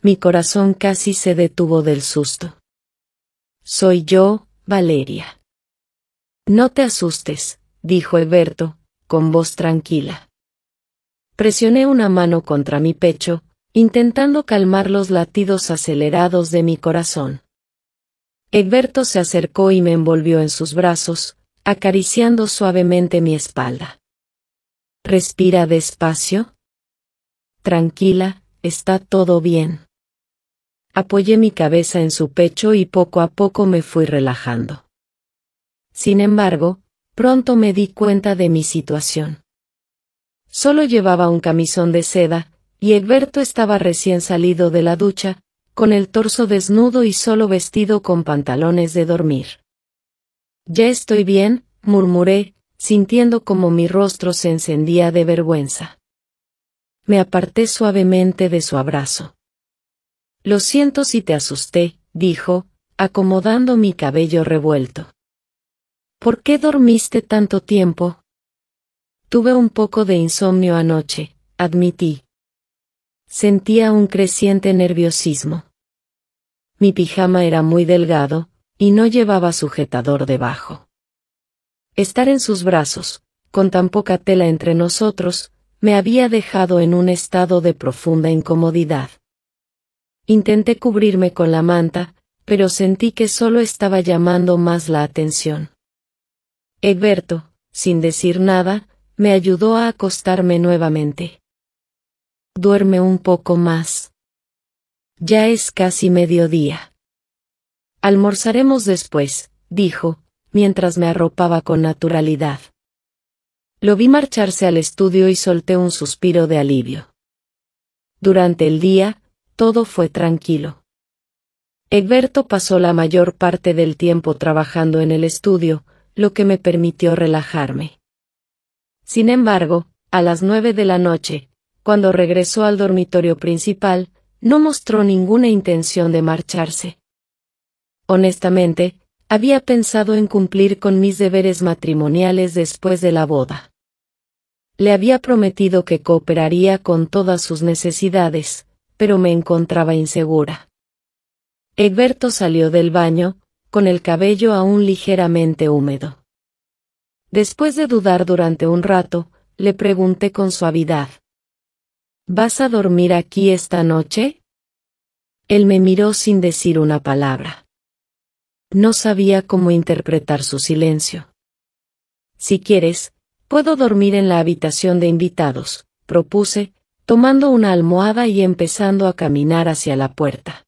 Mi corazón casi se detuvo del susto. Soy yo, Valeria. No te asustes, dijo Egberto, con voz tranquila. Presioné una mano contra mi pecho, intentando calmar los latidos acelerados de mi corazón. Egberto se acercó y me envolvió en sus brazos, acariciando suavemente mi espalda. Respira despacio. Tranquila, está todo bien. Apoyé mi cabeza en su pecho y poco a poco me fui relajando. Sin embargo, pronto me di cuenta de mi situación. Solo llevaba un camisón de seda, y Egberto estaba recién salido de la ducha, con el torso desnudo y solo vestido con pantalones de dormir. Ya estoy bien, murmuré, sintiendo como mi rostro se encendía de vergüenza. Me aparté suavemente de su abrazo. Lo siento si te asusté, dijo, acomodando mi cabello revuelto. ¿Por qué dormiste tanto tiempo? Tuve un poco de insomnio anoche, admití. Sentía un creciente nerviosismo. Mi pijama era muy delgado, y no llevaba sujetador debajo. Estar en sus brazos, con tan poca tela entre nosotros, me había dejado en un estado de profunda incomodidad. Intenté cubrirme con la manta, pero sentí que solo estaba llamando más la atención. Egberto, sin decir nada, me ayudó a acostarme nuevamente. Duerme un poco más. Ya es casi mediodía. Almorzaremos después, dijo, mientras me arropaba con naturalidad. Lo vi marcharse al estudio y solté un suspiro de alivio. Durante el día, todo fue tranquilo. Egberto pasó la mayor parte del tiempo trabajando en el estudio, lo que me permitió relajarme. Sin embargo, a las 9 de la noche, cuando regresó al dormitorio principal, no mostró ninguna intención de marcharse. Honestamente, había pensado en cumplir con mis deberes matrimoniales después de la boda. Le había prometido que cooperaría con todas sus necesidades, pero me encontraba insegura. Egberto salió del baño, con el cabello aún ligeramente húmedo. Después de dudar durante un rato, le pregunté con suavidad: ¿Vas a dormir aquí esta noche? Él me miró sin decir una palabra. No sabía cómo interpretar su silencio. Si quieres, puedo dormir en la habitación de invitados, propuse, tomando una almohada y empezando a caminar hacia la puerta.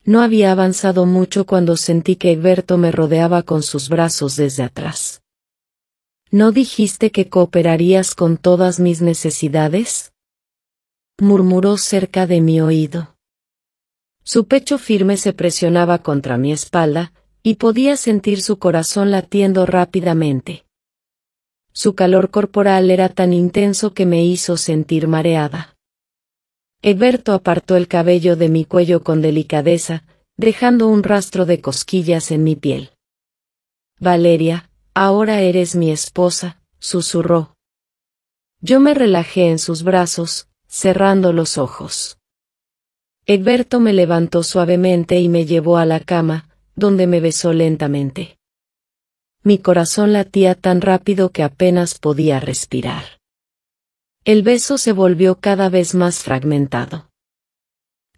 No había avanzado mucho cuando sentí que Egberto me rodeaba con sus brazos desde atrás. ¿No dijiste que cooperarías con todas mis necesidades?, murmuró cerca de mi oído. Su pecho firme se presionaba contra mi espalda, y podía sentir su corazón latiendo rápidamente. Su calor corporal era tan intenso que me hizo sentir mareada. Egberto apartó el cabello de mi cuello con delicadeza, dejando un rastro de cosquillas en mi piel. Valeria, ahora eres mi esposa, susurró. Yo me relajé en sus brazos, cerrando los ojos. Egberto me levantó suavemente y me llevó a la cama, donde me besó lentamente. Mi corazón latía tan rápido que apenas podía respirar. El beso se volvió cada vez más fragmentado.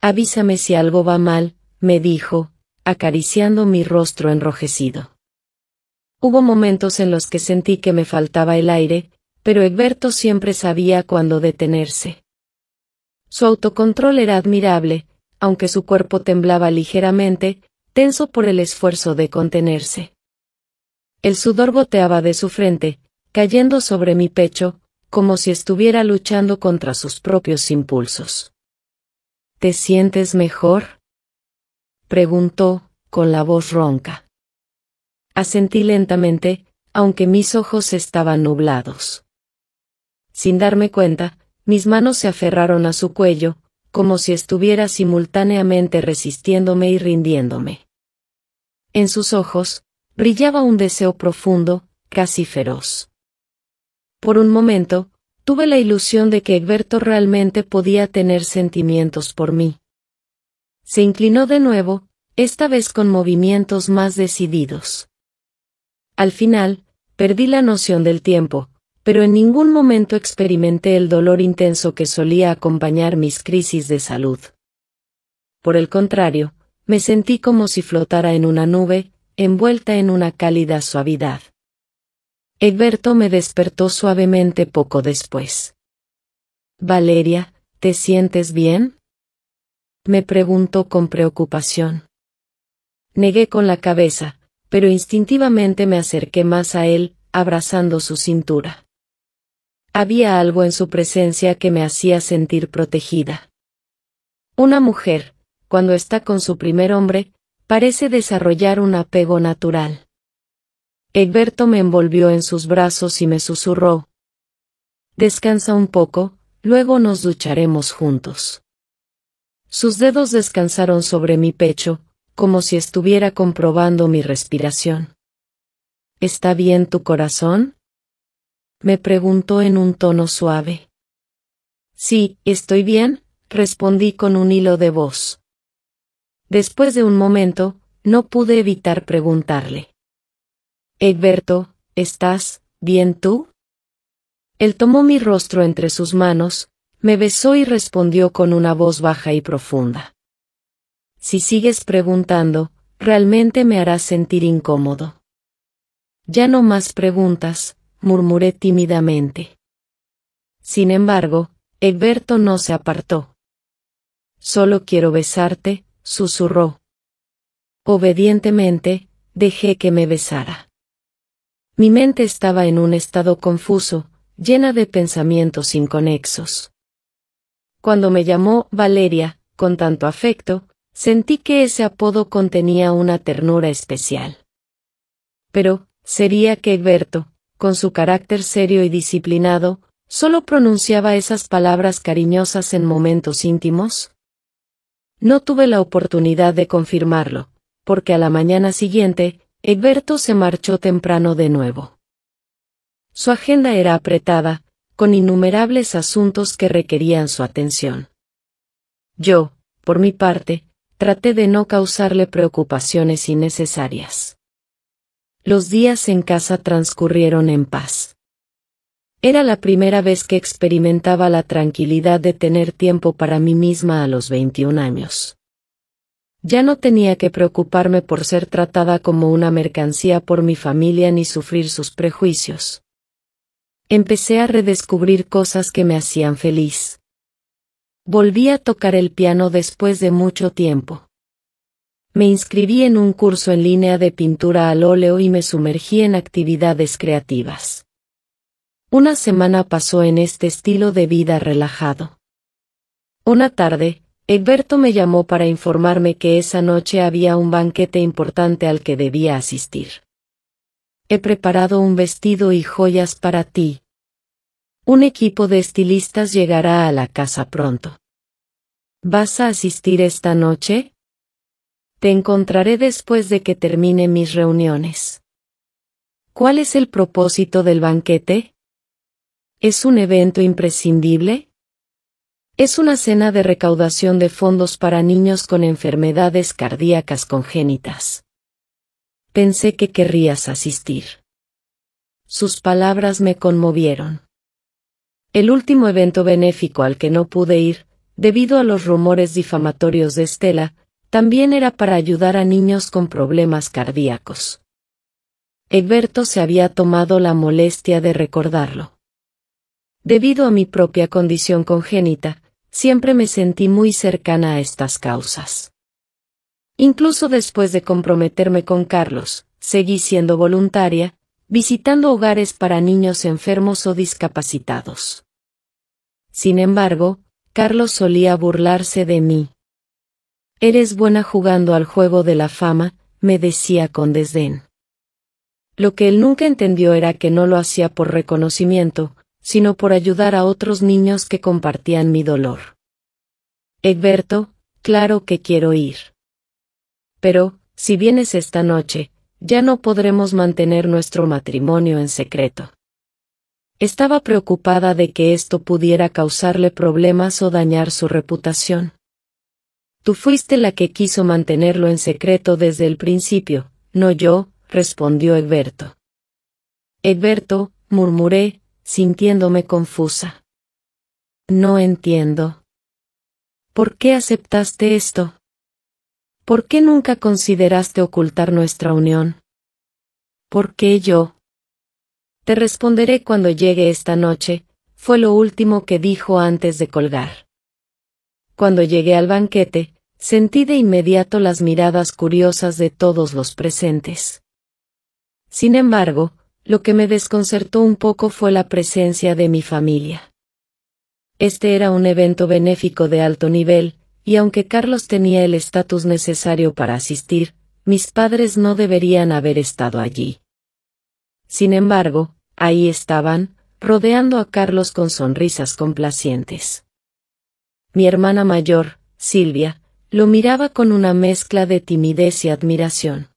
Avísame si algo va mal, me dijo, acariciando mi rostro enrojecido. Hubo momentos en los que sentí que me faltaba el aire, pero Egberto siempre sabía cuándo detenerse. Su autocontrol era admirable, aunque su cuerpo temblaba ligeramente, tenso por el esfuerzo de contenerse. El sudor goteaba de su frente, cayendo sobre mi pecho, como si estuviera luchando contra sus propios impulsos. ¿Te sientes mejor?, preguntó, con la voz ronca. Asentí lentamente, aunque mis ojos estaban nublados. Sin darme cuenta, mis manos se aferraron a su cuello, como si estuviera simultáneamente resistiéndome y rindiéndome. En sus ojos brillaba un deseo profundo, casi feroz. Por un momento, tuve la ilusión de que Egberto realmente podía tener sentimientos por mí. Se inclinó de nuevo, esta vez con movimientos más decididos. Al final, perdí la noción del tiempo, pero en ningún momento experimenté el dolor intenso que solía acompañar mis crisis de salud. Por el contrario, me sentí como si flotara en una nube, envuelta en una cálida suavidad. Egberto me despertó suavemente poco después. «Valeria, ¿te sientes bien?», me preguntó con preocupación. Negué con la cabeza, pero instintivamente me acerqué más a él, abrazando su cintura. Había algo en su presencia que me hacía sentir protegida. Una mujer, cuando está con su primer hombre, parece desarrollar un apego natural. Egberto me envolvió en sus brazos y me susurró: «Descansa un poco, luego nos ducharemos juntos». Sus dedos descansaron sobre mi pecho, como si estuviera comprobando mi respiración. «¿Está bien tu corazón?», me preguntó en un tono suave. «Sí, estoy bien», respondí con un hilo de voz. Después de un momento, no pude evitar preguntarle: «Egberto, ¿estás bien tú?». Él tomó mi rostro entre sus manos, me besó y respondió con una voz baja y profunda: «Si sigues preguntando, realmente me harás sentir incómodo». «Ya no más preguntas», murmuré tímidamente. Sin embargo, Egberto no se apartó. «Solo quiero besarte», susurró. Obedientemente, dejé que me besara. Mi mente estaba en un estado confuso, llena de pensamientos inconexos. Cuando me llamó Valeria, con tanto afecto, sentí que ese apodo contenía una ternura especial. Pero, ¿sería que Egberto, con su carácter serio y disciplinado, solo pronunciaba esas palabras cariñosas en momentos íntimos? No tuve la oportunidad de confirmarlo, porque a la mañana siguiente, Egberto se marchó temprano de nuevo. Su agenda era apretada, con innumerables asuntos que requerían su atención. Yo, por mi parte, traté de no causarle preocupaciones innecesarias. Los días en casa transcurrieron en paz. Era la primera vez que experimentaba la tranquilidad de tener tiempo para mí misma a los 21 años. Ya no tenía que preocuparme por ser tratada como una mercancía por mi familia ni sufrir sus prejuicios. Empecé a redescubrir cosas que me hacían feliz. Volví a tocar el piano después de mucho tiempo. Me inscribí en un curso en línea de pintura al óleo y me sumergí en actividades creativas. Una semana pasó en este estilo de vida relajado. Una tarde, Egberto me llamó para informarme que esa noche había un banquete importante al que debía asistir. «He preparado un vestido y joyas para ti. Un equipo de estilistas llegará a la casa pronto. ¿Vas a asistir esta noche? Te encontraré después de que termine mis reuniones». ¿Cuál es el propósito del banquete? ¿Es un evento imprescindible? Es una cena de recaudación de fondos para niños con enfermedades cardíacas congénitas. Pensé que querrías asistir. Sus palabras me conmovieron. El último evento benéfico al que no pude ir, debido a los rumores difamatorios de Estela, también era para ayudar a niños con problemas cardíacos. Egberto se había tomado la molestia de recordarlo. Debido a mi propia condición congénita, siempre me sentí muy cercana a estas causas. Incluso después de comprometerme con Carlos, seguí siendo voluntaria, visitando hogares para niños enfermos o discapacitados. Sin embargo, Carlos solía burlarse de mí. «Eres buena jugando al juego de la fama», me decía con desdén. Lo que él nunca entendió era que no lo hacía por reconocimiento, sino por ayudar a otros niños que compartían mi dolor. «Egberto, claro que quiero ir. Pero, si vienes esta noche, ya no podremos mantener nuestro matrimonio en secreto». Estaba preocupada de que esto pudiera causarle problemas o dañar su reputación. «Tú fuiste la que quiso mantenerlo en secreto desde el principio, no yo», respondió Egberto. «Egberto», murmuré, sintiéndome confusa. «No entiendo. ¿Por qué aceptaste esto? ¿Por qué nunca consideraste ocultar nuestra unión? ¿Por qué yo?» «Te responderé cuando llegue esta noche», fue lo último que dijo antes de colgar. Cuando llegué al banquete, sentí de inmediato las miradas curiosas de todos los presentes. Sin embargo, lo que me desconcertó un poco fue la presencia de mi familia. Este era un evento benéfico de alto nivel, y aunque Carlos tenía el estatus necesario para asistir, mis padres no deberían haber estado allí. Sin embargo, ahí estaban, rodeando a Carlos con sonrisas complacientes. Mi hermana mayor, Silvia, lo miraba con una mezcla de timidez y admiración.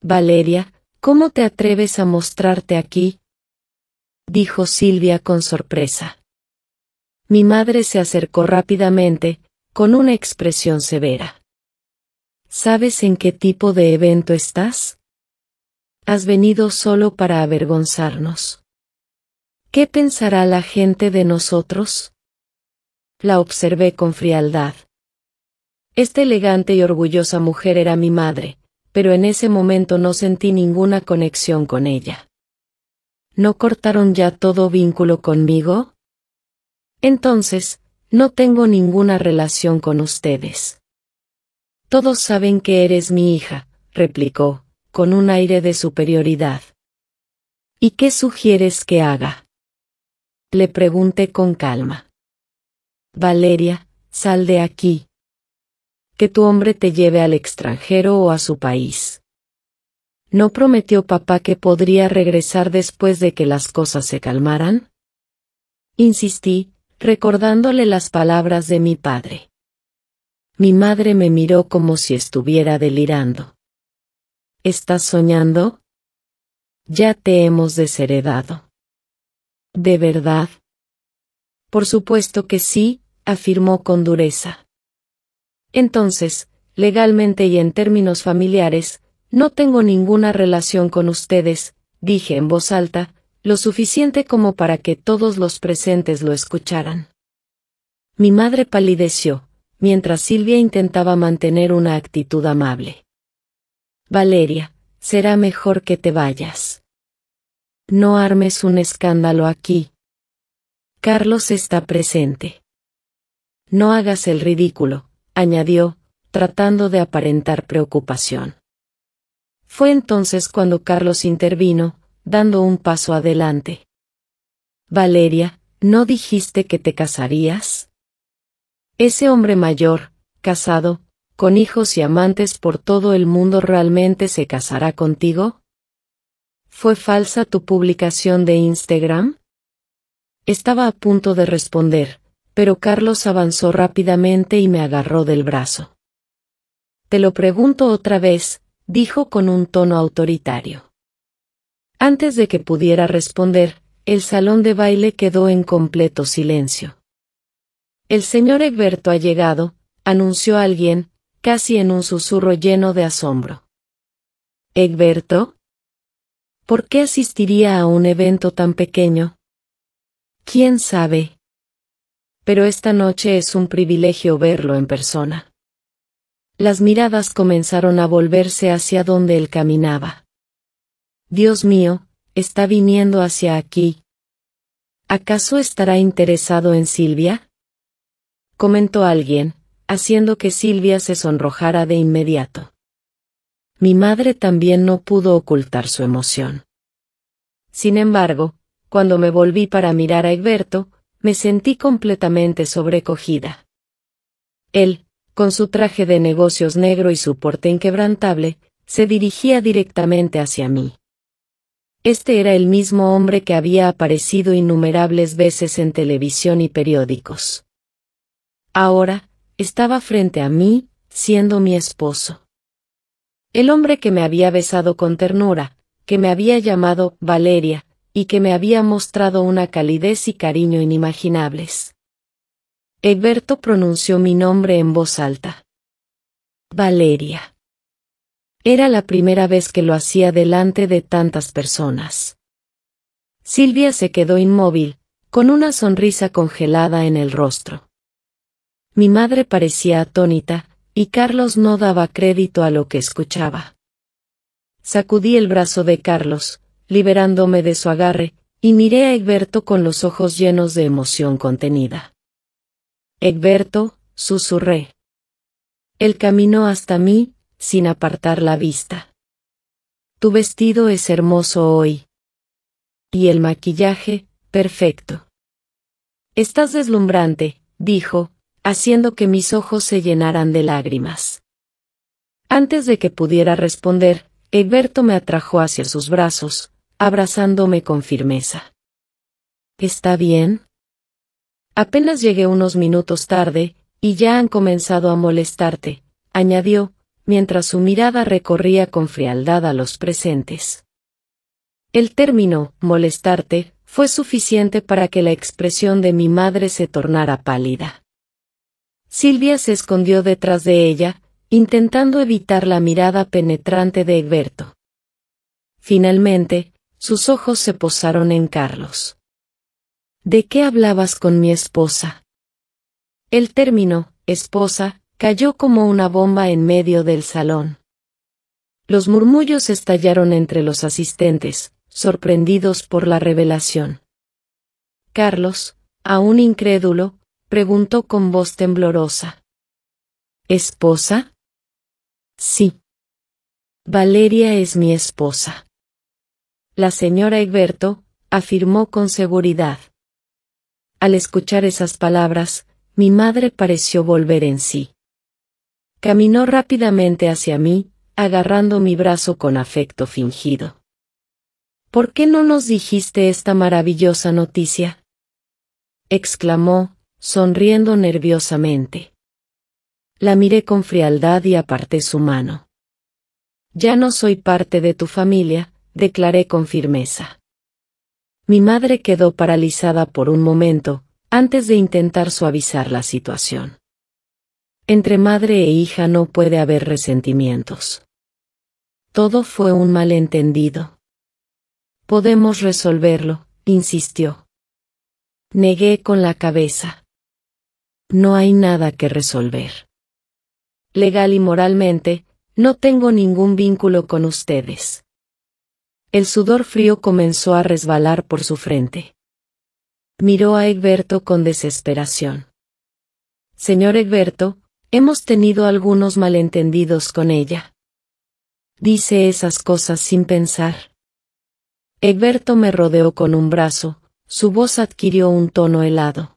«Valeria, ¿cómo te atreves a mostrarte aquí?», dijo Silvia con sorpresa. Mi madre se acercó rápidamente, con una expresión severa. «¿Sabes en qué tipo de evento estás? Has venido solo para avergonzarnos. ¿Qué pensará la gente de nosotros?». La observé con frialdad. Esta elegante y orgullosa mujer era mi madre, pero en ese momento no sentí ninguna conexión con ella. ¿No cortaron ya todo vínculo conmigo? Entonces, no tengo ninguna relación con ustedes. Todos saben que eres mi hija, replicó, con un aire de superioridad. ¿Y qué sugieres que haga?, le pregunté con calma. «Valeria, sal de aquí. Que tu hombre te lleve al extranjero o a su país. ¿No prometió papá que podría regresar después de que las cosas se calmaran?», insistí, recordándole las palabras de mi padre. Mi madre me miró como si estuviera delirando. «¿Estás soñando? Ya te hemos desheredado». «¿De verdad?». «Por supuesto que sí», afirmó con dureza. «Entonces, legalmente y en términos familiares, no tengo ninguna relación con ustedes», dije en voz alta, lo suficiente como para que todos los presentes lo escucharan. Mi madre palideció, mientras Silvia intentaba mantener una actitud amable. «Valeria, será mejor que te vayas. No armes un escándalo aquí. Carlos está presente. No hagas el ridículo», añadió, tratando de aparentar preocupación. Fue entonces cuando Carlos intervino, dando un paso adelante. «Valeria, ¿no dijiste que te casarías? Ese hombre mayor, casado, con hijos y amantes por todo el mundo, ¿realmente se casará contigo? ¿Fue falsa tu publicación de Instagram?». Estaba a punto de responder, pero Carlos avanzó rápidamente y me agarró del brazo. «Te lo pregunto otra vez», dijo con un tono autoritario. Antes de que pudiera responder, el salón de baile quedó en completo silencio. «El señor Egberto ha llegado», anunció alguien, casi en un susurro lleno de asombro. «¿Egberto? ¿Por qué asistiría a un evento tan pequeño? ¿Quién sabe? Pero esta noche es un privilegio verlo en persona». Las miradas comenzaron a volverse hacia donde él caminaba. «Dios mío, está viniendo hacia aquí». ¿Acaso estará interesado en Silvia?, comentó alguien, haciendo que Silvia se sonrojara de inmediato. Mi madre también no pudo ocultar su emoción. Sin embargo, cuando me volví para mirar a Egberto, me sentí completamente sobrecogida. Él, con su traje de negocios negro y su porte inquebrantable, se dirigía directamente hacia mí. Este era el mismo hombre que había aparecido innumerables veces en televisión y periódicos. Ahora, estaba frente a mí, siendo mi esposo. El hombre que me había besado con ternura, que me había llamado Valeria, y que me había mostrado una calidez y cariño inimaginables. Egberto pronunció mi nombre en voz alta. Valeria. Era la primera vez que lo hacía delante de tantas personas. Silvia se quedó inmóvil, con una sonrisa congelada en el rostro. Mi madre parecía atónita, y Carlos no daba crédito a lo que escuchaba. Sacudí el brazo de Carlos, liberándome de su agarre, y miré a Egberto con los ojos llenos de emoción contenida. Egberto, susurré. Él caminó hasta mí, sin apartar la vista. Tu vestido es hermoso hoy. Y el maquillaje, perfecto. Estás deslumbrante, dijo, haciendo que mis ojos se llenaran de lágrimas. Antes de que pudiera responder, Egberto me atrajo hacia sus brazos, abrazándome con firmeza. ¿Está bien? Apenas llegué unos minutos tarde, y ya han comenzado a molestarte, añadió, mientras su mirada recorría con frialdad a los presentes. El término, molestarte, fue suficiente para que la expresión de mi madre se tornara pálida. Silvia se escondió detrás de ella, intentando evitar la mirada penetrante de Egberto. Finalmente, sus ojos se posaron en Carlos. ¿De qué hablabas con mi esposa? El término, esposa, cayó como una bomba en medio del salón. Los murmullos estallaron entre los asistentes, sorprendidos por la revelación. Carlos, aún incrédulo, preguntó con voz temblorosa. ¿Esposa? Sí. Valeria es mi esposa. La señora Egberto, afirmó con seguridad. Al escuchar esas palabras, mi madre pareció volver en sí. Caminó rápidamente hacia mí, agarrando mi brazo con afecto fingido. ¿Por qué no nos dijiste esta maravillosa noticia?, exclamó, sonriendo nerviosamente. La miré con frialdad y aparté su mano. Ya no soy parte de tu familia, declaré con firmeza. Mi madre quedó paralizada por un momento, antes de intentar suavizar la situación. Entre madre e hija no puede haber resentimientos. Todo fue un malentendido. Podemos resolverlo, insistió. Negué con la cabeza. No hay nada que resolver. Legal y moralmente, no tengo ningún vínculo con ustedes. El sudor frío comenzó a resbalar por su frente. Miró a Egberto con desesperación. Señor Egberto, hemos tenido algunos malentendidos con ella. Dice esas cosas sin pensar. Egberto me rodeó con un brazo, su voz adquirió un tono helado.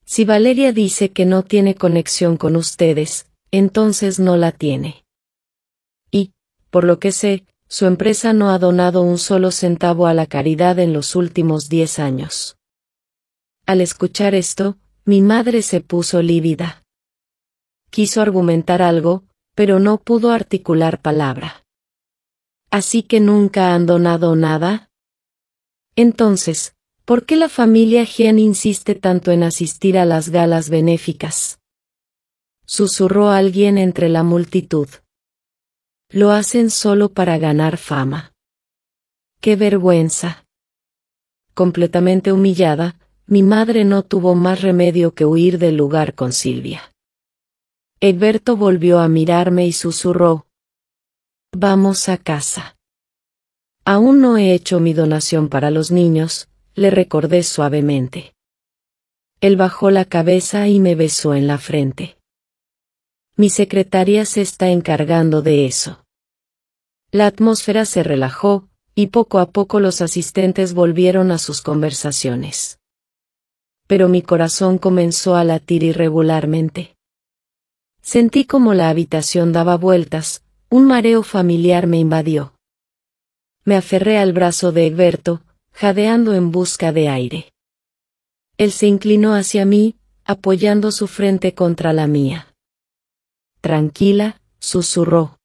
Si Valeria dice que no tiene conexión con ustedes, entonces no la tiene. Y, por lo que sé, su empresa no ha donado un solo centavo a la caridad en los últimos 10 años. Al escuchar esto, mi madre se puso lívida. Quiso argumentar algo, pero no pudo articular palabra. ¿Así que nunca han donado nada? Entonces, ¿por qué la familia Gian insiste tanto en asistir a las galas benéficas?, susurró alguien entre la multitud. Lo hacen solo para ganar fama. ¡Qué vergüenza! Completamente humillada, mi madre no tuvo más remedio que huir del lugar con Silvia. Egberto volvió a mirarme y susurró. Vamos a casa. Aún no he hecho mi donación para los niños, le recordé suavemente. Él bajó la cabeza y me besó en la frente. Mi secretaria se está encargando de eso. La atmósfera se relajó, y poco a poco los asistentes volvieron a sus conversaciones. Pero mi corazón comenzó a latir irregularmente. Sentí como la habitación daba vueltas, un mareo familiar me invadió. Me aferré al brazo de Egberto, jadeando en busca de aire. Él se inclinó hacia mí, apoyando su frente contra la mía. Tranquila, susurró.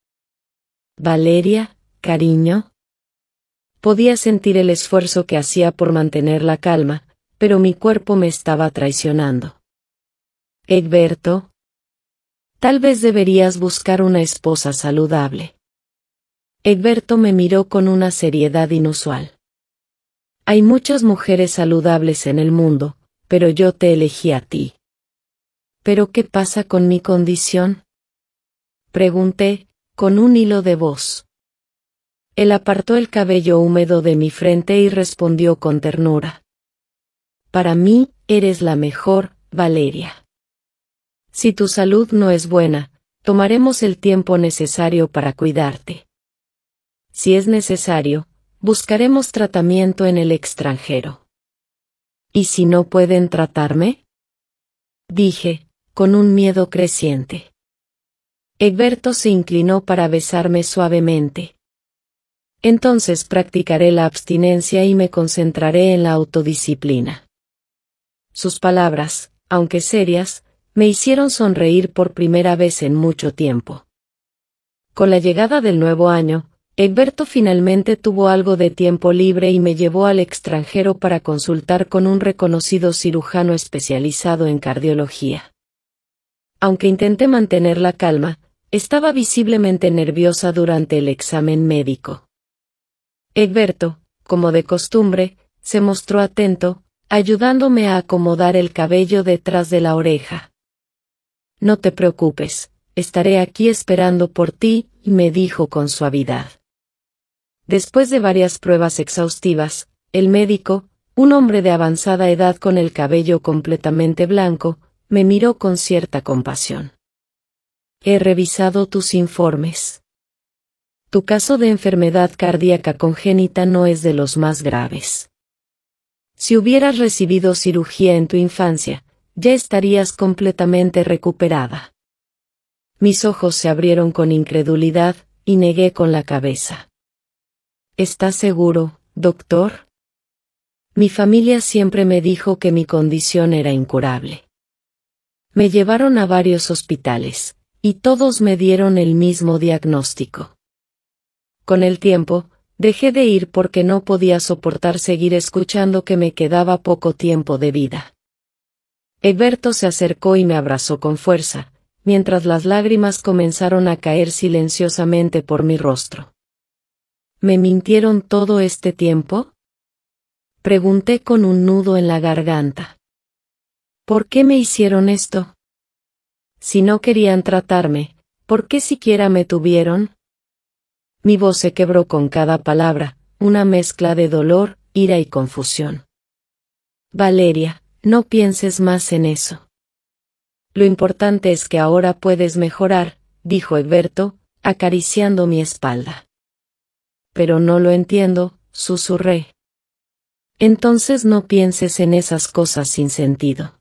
Valeria, cariño. Podía sentir el esfuerzo que hacía por mantener la calma, pero mi cuerpo me estaba traicionando. Egberto. Tal vez deberías buscar una esposa saludable. Egberto me miró con una seriedad inusual. Hay muchas mujeres saludables en el mundo, pero yo te elegí a ti. ¿Pero qué pasa con mi condición? Pregunté, con un hilo de voz. Él apartó el cabello húmedo de mi frente y respondió con ternura. Para mí, eres la mejor, Valeria. Si tu salud no es buena, tomaremos el tiempo necesario para cuidarte. Si es necesario, buscaremos tratamiento en el extranjero. ¿Y si no pueden tratarme? Dije, con un miedo creciente. Egberto se inclinó para besarme suavemente. Entonces practicaré la abstinencia y me concentraré en la autodisciplina. Sus palabras, aunque serias, me hicieron sonreír por primera vez en mucho tiempo. Con la llegada del nuevo año, Egberto finalmente tuvo algo de tiempo libre y me llevó al extranjero para consultar con un reconocido cirujano especializado en cardiología. Aunque intenté mantener la calma, estaba visiblemente nerviosa durante el examen médico. Egberto, como de costumbre, se mostró atento, ayudándome a acomodar el cabello detrás de la oreja. No te preocupes, estaré aquí esperando por ti, me dijo con suavidad. Después de varias pruebas exhaustivas, el médico, un hombre de avanzada edad con el cabello completamente blanco, me miró con cierta compasión. He revisado tus informes. Tu caso de enfermedad cardíaca congénita no es de los más graves. Si hubieras recibido cirugía en tu infancia, ya estarías completamente recuperada. Mis ojos se abrieron con incredulidad, y negué con la cabeza. ¿Estás seguro, doctor? Mi familia siempre me dijo que mi condición era incurable. Me llevaron a varios hospitales, y todos me dieron el mismo diagnóstico. Con el tiempo, dejé de ir porque no podía soportar seguir escuchando que me quedaba poco tiempo de vida. Egberto se acercó y me abrazó con fuerza, mientras las lágrimas comenzaron a caer silenciosamente por mi rostro. ¿Me mintieron todo este tiempo? Pregunté con un nudo en la garganta. ¿Por qué me hicieron esto? Si no querían tratarme, ¿por qué siquiera me tuvieron? Mi voz se quebró con cada palabra, una mezcla de dolor, ira y confusión. Valeria, no pienses más en eso. Lo importante es que ahora puedes mejorar, dijo Egberto, acariciando mi espalda. Pero no lo entiendo, susurré. Entonces no pienses en esas cosas sin sentido.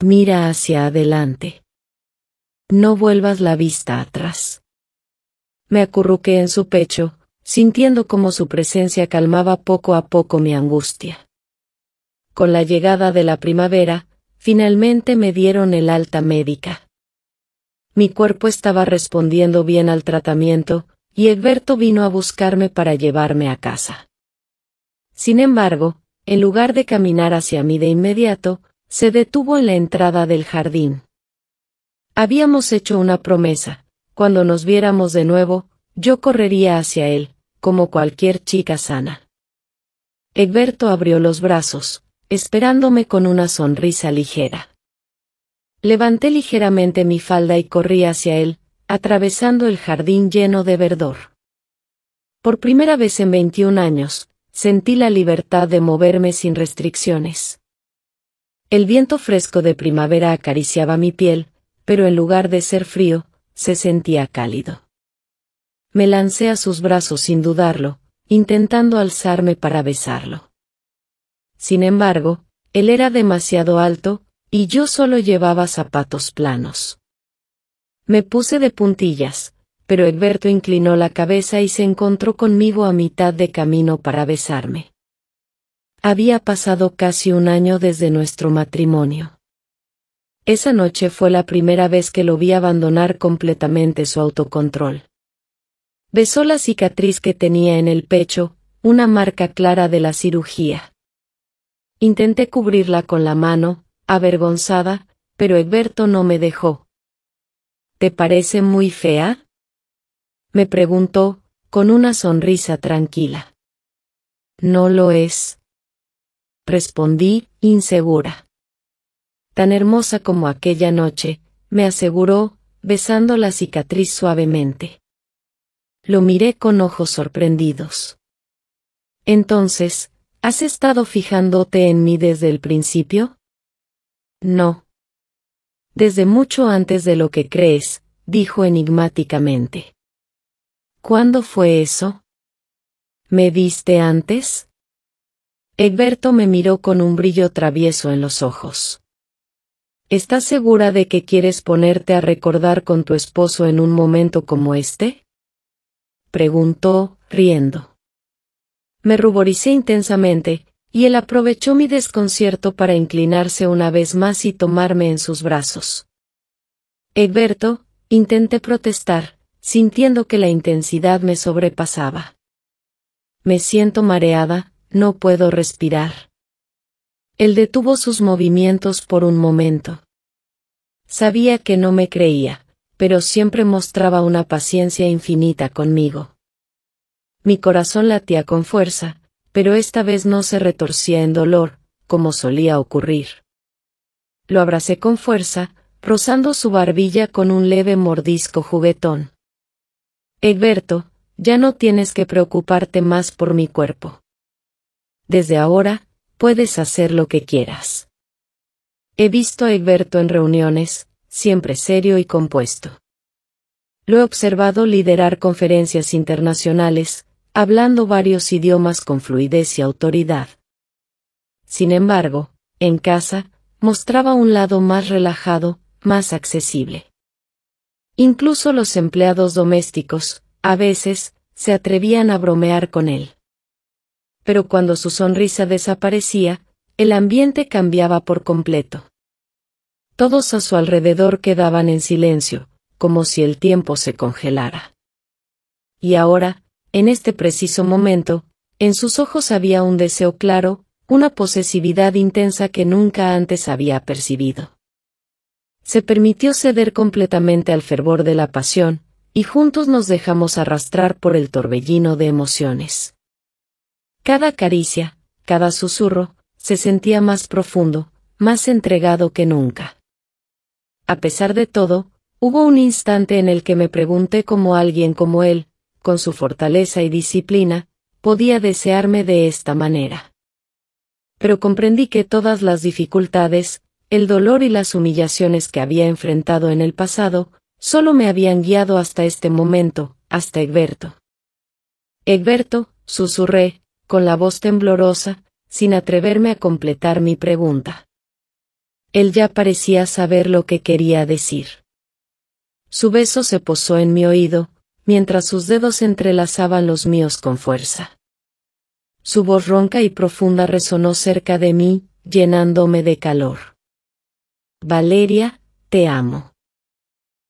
Mira hacia adelante. No vuelvas la vista atrás. Me acurruqué en su pecho, sintiendo cómo su presencia calmaba poco a poco mi angustia. Con la llegada de la primavera, finalmente me dieron el alta médica. Mi cuerpo estaba respondiendo bien al tratamiento, y Egberto vino a buscarme para llevarme a casa. Sin embargo, en lugar de caminar hacia mí de inmediato, se detuvo en la entrada del jardín. Habíamos hecho una promesa: cuando nos viéramos de nuevo, yo correría hacia él, como cualquier chica sana. Egberto abrió los brazos, esperándome con una sonrisa ligera. Levanté ligeramente mi falda y corrí hacia él, atravesando el jardín lleno de verdor. Por primera vez en 21 años, sentí la libertad de moverme sin restricciones. El viento fresco de primavera acariciaba mi piel, pero en lugar de ser frío, se sentía cálido. Me lancé a sus brazos sin dudarlo, intentando alzarme para besarlo. Sin embargo, él era demasiado alto, y yo solo llevaba zapatos planos. Me puse de puntillas, pero Egberto inclinó la cabeza y se encontró conmigo a mitad de camino para besarme. Había pasado casi un año desde nuestro matrimonio. Esa noche fue la primera vez que lo vi abandonar completamente su autocontrol. Besó la cicatriz que tenía en el pecho, una marca clara de la cirugía. Intenté cubrirla con la mano, avergonzada, pero Egberto no me dejó. ¿Te parece muy fea?, me preguntó, con una sonrisa tranquila. No lo es, respondí, insegura. Tan hermosa como aquella noche, me aseguró, besando la cicatriz suavemente. Lo miré con ojos sorprendidos. Entonces, ¿has estado fijándote en mí desde el principio? No. Desde mucho antes de lo que crees, dijo enigmáticamente. ¿Cuándo fue eso? ¿Me viste antes? Egberto me miró con un brillo travieso en los ojos. ¿Estás segura de que quieres ponerte a recordar con tu esposo en un momento como este?, preguntó, riendo. Me ruboricé intensamente, y él aprovechó mi desconcierto para inclinarse una vez más y tomarme en sus brazos. Egberto, intenté protestar, sintiendo que la intensidad me sobrepasaba. Me siento mareada, no puedo respirar. Él detuvo sus movimientos por un momento. Sabía que no me creía, pero siempre mostraba una paciencia infinita conmigo. Mi corazón latía con fuerza, pero esta vez no se retorcía en dolor, como solía ocurrir. Lo abracé con fuerza, rozando su barbilla con un leve mordisco juguetón. Egberto, ya no tienes que preocuparte más por mi cuerpo. Desde ahora, puedes hacer lo que quieras. He visto a Egberto en reuniones, siempre serio y compuesto. Lo he observado liderar conferencias internacionales, hablando varios idiomas con fluidez y autoridad. Sin embargo, en casa, mostraba un lado más relajado, más accesible. Incluso los empleados domésticos, a veces, se atrevían a bromear con él. Pero cuando su sonrisa desaparecía, el ambiente cambiaba por completo. Todos a su alrededor quedaban en silencio, como si el tiempo se congelara. Y ahora, en este preciso momento, en sus ojos había un deseo claro, una posesividad intensa que nunca antes había percibido. Se permitió ceder completamente al fervor de la pasión, y juntos nos dejamos arrastrar por el torbellino de emociones. Cada caricia, cada susurro, se sentía más profundo, más entregado que nunca. A pesar de todo, hubo un instante en el que me pregunté cómo alguien como él, con su fortaleza y disciplina, podía desearme de esta manera. Pero comprendí que todas las dificultades, el dolor y las humillaciones que había enfrentado en el pasado, solo me habían guiado hasta este momento, hasta Egberto. Egberto, susurré, con la voz temblorosa, sin atreverme a completar mi pregunta. Él ya parecía saber lo que quería decir. Su beso se posó en mi oído, mientras sus dedos entrelazaban los míos con fuerza. Su voz ronca y profunda resonó cerca de mí, llenándome de calor. Valeria, te amo.